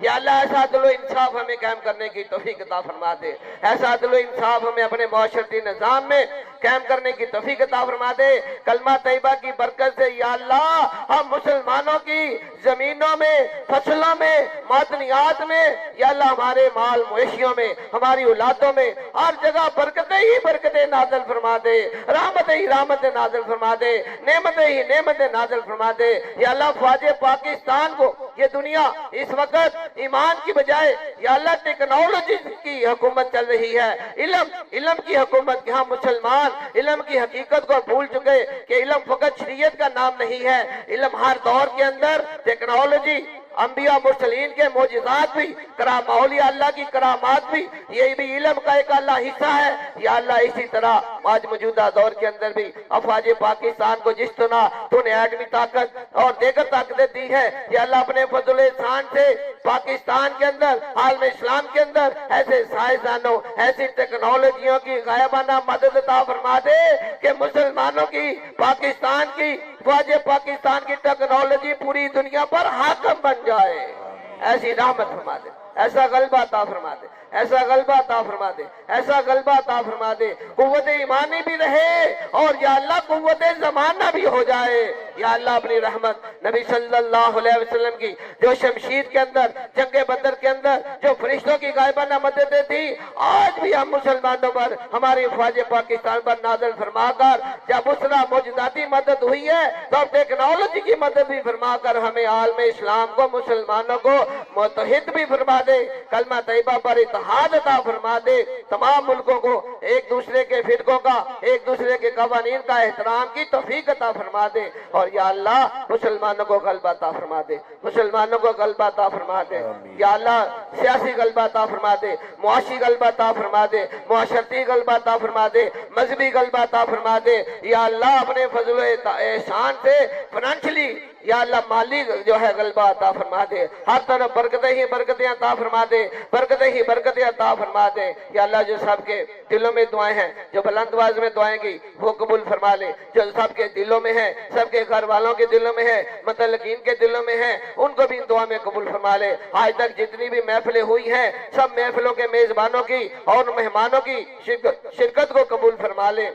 یا اللہ ایسا عدل و انصاف ہمیں قائم کرنے کی توفیق عطا فرما دے، ایسا عدل و انصاف ہمیں اپنے معاشرتی نظام میں قائم کرنے کی توفیق عطا فرما دے۔ کلمہ طیبہ کی برکت سے یا اللہ ہم مسلمانوں کی زمینوں میں، فصلوں میں، معدنیات میں یا اللہ ہمارے مال مویشیوں میں، ہماری اولادوں میں ہر جگہ برکتیں ہی برکتیں نازل فرما دے، رحمتیں ہی رحمتیں نازل فرما دے، نعمتیں ہی نعمتیں نازل فرما دے۔ یا اللہ فوج پاکستان کو یہ دنیا اس وقت ایمان کی بجائے یا اللہ ٹیکنالوجی کی حکومت چل رہی ہے، علم کی حکومت، کہ ہم مسلمان علم کی حقیقت کو بھول چکے کہ علم فقط شریعت کا نام نہیں ہے، علم ہر دور کے اندر ٹیکنالوجی، انبیاء مرسلین کے معجزات بھی، اولیاء اللہ کی کرامات بھی، یہ بھی علم کا ایک اللہ حصہ ہے۔ یا اللہ اسی طرح آج موجودہ دور کے اندر بھی افواج پاکستان کو جس طرح تو نے ایٹمی طاقت اور دیگر طاقتیں دی ہے، یا اللہ اپنے فضل احسان سے پاکستان کے اندر، عالم اسلام کے اندر ایسے سائنسدانوں، ایسی ٹیکنالوجیوں کی غائبانہ مدد عطا فرما دے کہ مسلمانوں کی، پاکستان کی، فوج پاکستان کی ٹیکنالوجی پوری دنیا پر حاکم بن جائے۔ ایسی رحمت فرما دے، ایسا غلبہ عطا فرما دے۔ ایسا غلبہ عطا فرما دے، ایسا غلبہ عطا فرما دے، قوت ایمانی بھی رہے اور یا اللہ قوت زمانہ بھی ہو جائے۔ یا اللہ اپنی رحمت نبی صلی اللہ علیہ وسلم کی جو شمشیر کے اندر جنگ بدر کے اندر جو فرشتوں کی غائبانہ مددیں تھی، آج بھی ہم مسلمانوں پر ہماری فوج پاکستان پر نازل فرما کر جب اس طرح معجزاتی مدد ہوئی ہے تو اب ٹیکنالوجی کی مدد بھی فرما کر ہمیں عالم اسلام کو مسلمانوں کو متحد بھی فرما دے، کلمہ طیبہ پر اتحاد عطا فرما دے، تمام ملکوں کو ایک دوسرے کے فرقوں کا ایک دوسرے کے قوانین کا احترام کی توفیق عطا فرما دے، اور یا اللہ مسلمانوں کو غلبہ عطا فرما دے، مسلمانوں کو غلبہ عطا فرما دے، یا اللہ سیاسی غلبہ عطا فرما دے، معاشی غلبہ عطا فرما دے، معاشرتی غلبہ عطا فرما دے، مذہبی غلبہ عطا فرما دے، یا اللہ اپنے فضل و احسان سے فنانشلی یا اللہ مالی جو ہے غلبہ عطا فرما دے، ہر طرف برکتیں ہی برکتیں عطا فرما دے، برکتیں ہی برکتیں عطا فرما دے، یا اللہ جو سب کے دلوں میں دعائیں ہیں، جو بلند آواز میں دعائیں کی وہ قبول فرما لے، جو سب کے دلوں میں ہے، سب کے گھر والوں کے دلوں میں ہے، متعلقین کے دلوں میں ہے، ان کو بھی دعا میں قبول فرما لے۔ آج تک جتنی بھی محفلیں ہوئی ہیں سب محفلوں کے میزبانوں کی اور مہمانوں کی شرکت کو قبول فرما لے۔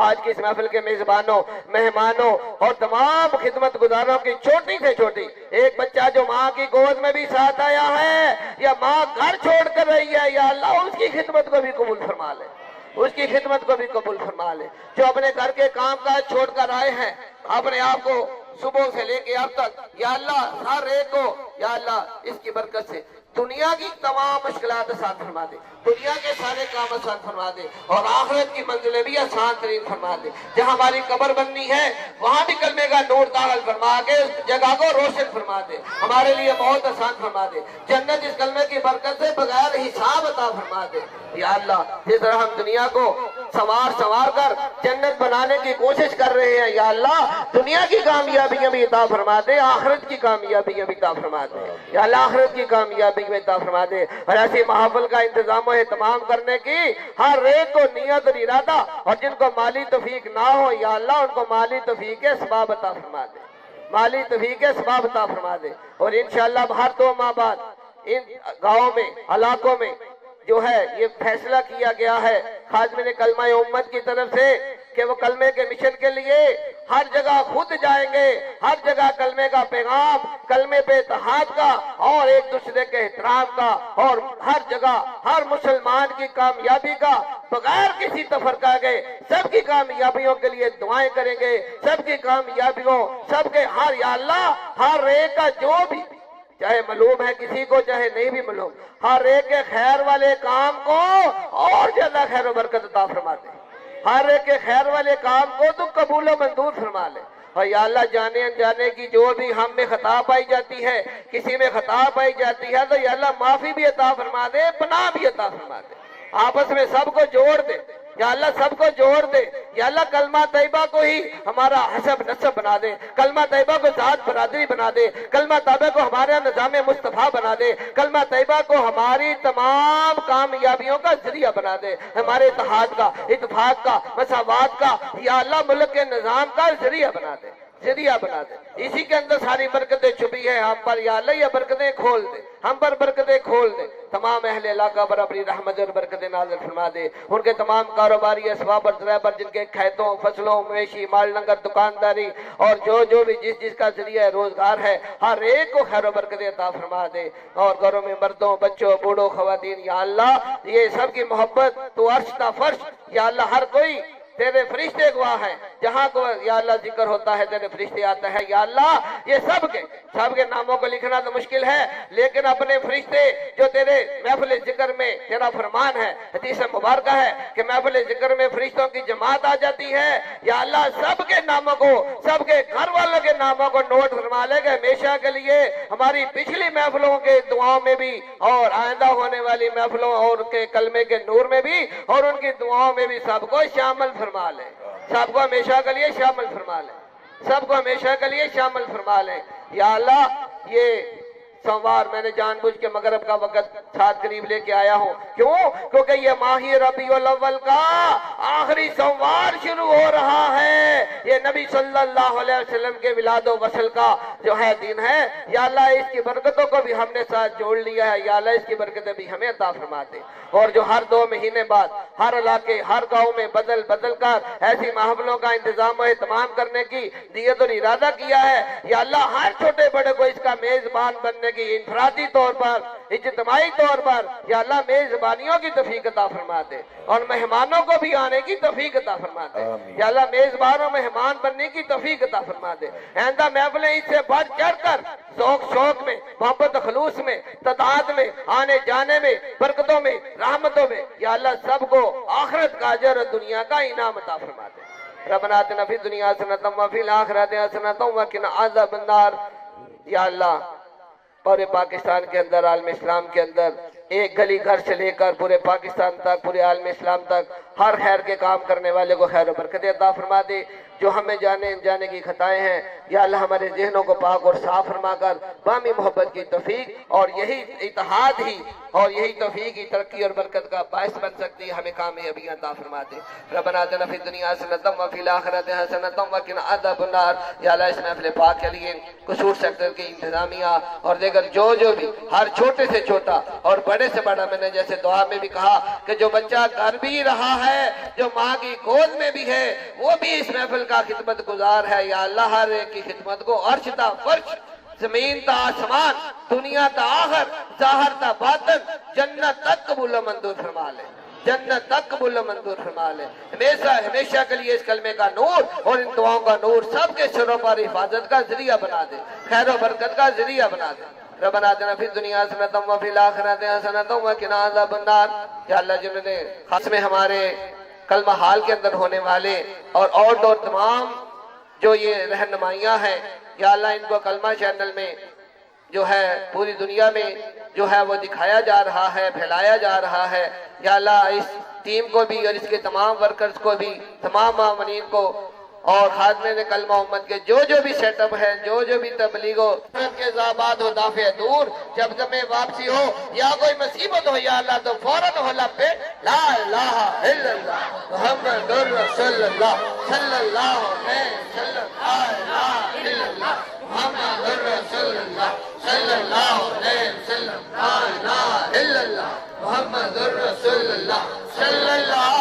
آج کی اس محفل کے میزبانوں، مہمانوں اور تمام خدمت گزاروں کی چھوٹی سے چھوٹی ایک بچہ جو ماں کی گود میں بھی ساتھ آیا ہے یا ماں گھر چھوڑ کر رہی ہے، یا اللہ اس کی خدمت کو بھی قبول فرما لے، اس کی خدمت کو بھی قبول فرما لے۔ جو اپنے گھر کے کام کاج چھوڑ کر آئے ہیں اپنے آپ کو صبح سے لے کے اب تک، یا اللہ ہر ایک کو یا اللہ اس کی برکت سے دنیا کی تمام مشکلات آسان فرما دے، دنیا کے سارے کام آسان فرما دے، اور آخرت کی منزلیں بھی آسان ترین فرما دے۔ جہاں ہماری قبر بننی ہے وہاں بھی کلمے کا نور داخل فرما کے اس جگہ کو روشن فرما دے، ہمارے لیے بہت آسان فرما دے۔ جنت اس کلمے کی برکت سے بغیر حساب عطا فرما دے۔ یا اللہ جس طرح ہم دنیا کو سوار کر جنت بنانے کی کوشش کر رہے ہیں، یا اللہ دنیا کی کامیابیاں بھی عطا فرما دے، آخرت کی کامیابیاں بھی عطا فرما دے، یا اللہ آخرت کی کامیابی میں عطا فرما دے۔ اور ایسی محافل کا انتظام و اہتمام کرنے کی ہر ایک کو نیت اور ارادہ، اور جن کو مالی توفیق نہ ہو یا اللہ ان کو مالی توفیق کے اسباب عطا فرما دے، مالی توفیق کے اسباب عطا فرما دے۔ اور انشاءاللہ ہر 2 ماہ بعد ان گاؤں میں علاقوں میں جو ہے یہ فیصلہ کیا گیا ہے خادمین کلمہ امت کی طرف سے کہ وہ کلمے کے مشن کے لیے ہر جگہ خود جائیں گے، ہر جگہ کلمے کا پیغام، کلمے پہ اتحاد کا اور ایک دوسرے کے احترام کا، اور ہر جگہ ہر مسلمان کی کامیابی کا بغیر کسی تفرقہ کے سب کی کامیابیوں کے لیے دعائیں کریں گے، سب کی کامیابیوں سب کے ہر یا اللہ ہر ایک کا جو بھی چاہے معلوم ہے کسی کو چاہے نہیں بھی معلوم، ہر ایک کے خیر والے کام کو اور زیادہ خیر و برکت عطا فرما دے، ہر ایک کے خیر والے کام کو تو قبول و منظور فرما لے۔ اور یا اللہ جانے انجانے کی جو بھی ہم میں خطا پائی جاتی ہے، کسی میں خطا پائی جاتی ہے تو یا اللہ معافی بھی عطا فرما دے، پناہ بھی عطا فرما دے، آپس میں سب کو جوڑ دے، یا اللہ سب کو جوڑ دے، یا اللہ کلمہ طیبہ کو ہی ہمارا حسب نسب بنا دے، کلمہ طیبہ کو ذات برادری بنا دے، کلمہ طیبہ کو ہمارا نظام مصطفیٰ بنا دے، کلمہ طیبہ کو ہماری تمام کامیابیوں کا ذریعہ بنا دے، ہمارے اتحاد کا، اتفاق کا، مساوات کا، یا اللہ ملک کے نظام کا ذریعہ بنا دے، ذریعہ بنا دے۔ اسی کے اندر ساری برکتیں چھپی ہیں، ہم پر یا اللہ یہ برکتیں کھول دے، ہم پر برکتیں کھول دے، تمام اہل علاقہ پر اپنی رحمت اور برکتیں نازل فرما دے، ان کے تمام کاروباری اسباب اور ذرائع پر جن کے کھیتوں، فصلوں، مویشی، مال لنگر، دکانداری اور جو بھی جس کا ذریعہ روزگار ہے، ہر ایک کو خیر و برکتیں عطا فرما دے۔ اور گھروں میں مردوں، بچوں، بوڑھوں، خواتین، یا اللہ یہ سب کی محبت تو عرش تا فرش، یا اللہ ہر کوئی تیرے فرشتے گواہ ہیں، جہاں کو یا اللہ ذکر ہوتا ہے تیرے فرشتے آتے ہیں، یا اللہ یہ سب کے ناموں کو لکھنا تو مشکل ہے، لیکن اپنے فرشتے جو تیرے محفل ذکر میں تیرا فرمان ہے، حدیث مبارکہ ہے کہ محفل ذکر میں فرشتوں کی جماعت آ جاتی ہے، یا اللہ سب کے ناموں کو، سب کے گھر والوں کے ناموں کو نوٹ فرما لے گا ہمیشہ کے لیے، ہماری پچھلی محفلوں کے دعاؤں میں بھی اور آئندہ ہونے والی محفلوں اور ان کے کلمے کے نور میں بھی اور ان کی دعاؤں میں بھی سب کو شامل فرما لے، سب کو ہمیشہ کے لیے شامل فرما لے، سب کو ہمیشہ کے لیے شامل فرما لے۔ یا اللہ یہ سوموار میں نے جان بوجھ کے مغرب کا وقت ساتھ قریب لے کے آیا ہوں. کیوں؟ کیونکہ یہ ماہ ربیع الاول کا آخری سوموار شروع ہو رہا ہے. یہ نبی صلی اللہ علیہ وسلم کے ولاد و وصل کا جو ہے دن ہے. یا اللہ اس کی برکتوں کو بھی ہم نے ساتھ جوڑ لیا ہے. یا اللہ اس کی برکتیں بھی ہمیں عطا فرما دے. اور جو ہر 2 مہینے بعد ہر علاقے ہر گاؤں میں بدل بدل کر ایسی محفلوں کا انتظام و اہتمام کرنے کی نیت اور ارادہ کیا ہے. یا اللہ ہر چھوٹے بڑے کو اس کا میزبان بننے کی انفرادی طور پر اجتماعی طور پر یا اللہ میزبانیوں کی توفیق عطا فرما دے اور مہمانوں کو بھی آنے کی توفیق عطا فرما دے. یا اللہ میزبان و مہمان بننے کی توفیق عطا فرما دے. آئندہ محفلیں اس سے بڑھ چڑھ کر شوق میں محبت خلوص میں تعداد میں آنے جانے میں برکتوں میں رحمتوں میں یا اللہ سب کو آخرت کا اجر اور دنیا کا انعام عطا فرما دے. ربنا آتنا فی الدنیا حسنۃ وفی الآخرۃ حسنۃ وقنا عذاب النار. یا اللہ پورے پاکستان کے اندر عالم اسلام کے اندر ایک گلی گھر سے لے کر پورے پاکستان تک پورے عالم اسلام تک ہر خیر کے کام کرنے والے کو خیر و برکت عطا فرما دے. جو ہمیں جانے کی خطائیں ہیں یا اللہ ہمارے ذہنوں کو پاک اور صاف فرما کر بامی محبت کی توفیق اور یہی اتحاد ہی اور یہی توفیق کی ترقی اور برکت کا باعث بن سکتی ہے. ہمیں کامیابی عطا فرما دے. ربنا آتنا فی الدنیا حسنۃ وفی الآخرۃ حسنۃ وقنا عذاب النار. یا اللہ اس محفل پاک کے لیے قصور سیکٹر کی انتظامیہ اور دیگر جو بھی ہر چھوٹے سے چھوٹا اور بڑے سے بڑا میں نے جیسے دعا میں بھی کہا کہ جو بچہ گھر بھی رہا ہے جو ماں کی گود میں بھی ہے وہ بھی اس محفل کا خدمت گزار ہے. یا اللہ ہر ایک کی خدمت کو عرش تا فرش زمین تا آسمان دنیا تا آخر ظاہر تا باطن جنت تک قبول و منظور فرما لے. جنت تک قبول و منظور فرما لے. ہمیشہ کے لیے اس کلمے کا نور اور ان دعاؤں کا نور سب کے سروں پر حفاظت کا ذریعہ بنا دے. خیر و برکت کا ذریعہ بنا دے. ربنا آتنا فی الدنیا حسنۃ وفی الآخرۃ حسنۃ وقنا عذاب النار. یا اللہ جنہوں نے خاص میں ہمارے کلمہ حال کے اندر ہونے والے اور تمام جو یہ رہنمائیاں ہیں یا اللہ ان کو کلمہ چینل میں جو ہے پوری دنیا میں جو ہے وہ دکھایا جا رہا ہے پھیلایا جا رہا ہے. یا اللہ اس ٹیم کو بھی اور اس کے تمام ورکرز کو بھی تمام معاونین کو اور خادمین کلمہ امت کے جو بھی سیٹ اپ ہے جو بھی تبلیغ ہو کے ذابات ہو دافع دور جب میں واپسی ہو یا کوئی مصیبت ہو یا اللہ تو فوراً ہو لب پہ لا الہ الا اللہ محمد رسول اللہ صلی اللہ علیہ وسلم. لا الہ الا اللہ محمد رسول اللہ صلی اللہ علیہ وسلم. لا الہ الا اللہ محمد رسول اللہ صلی اللہ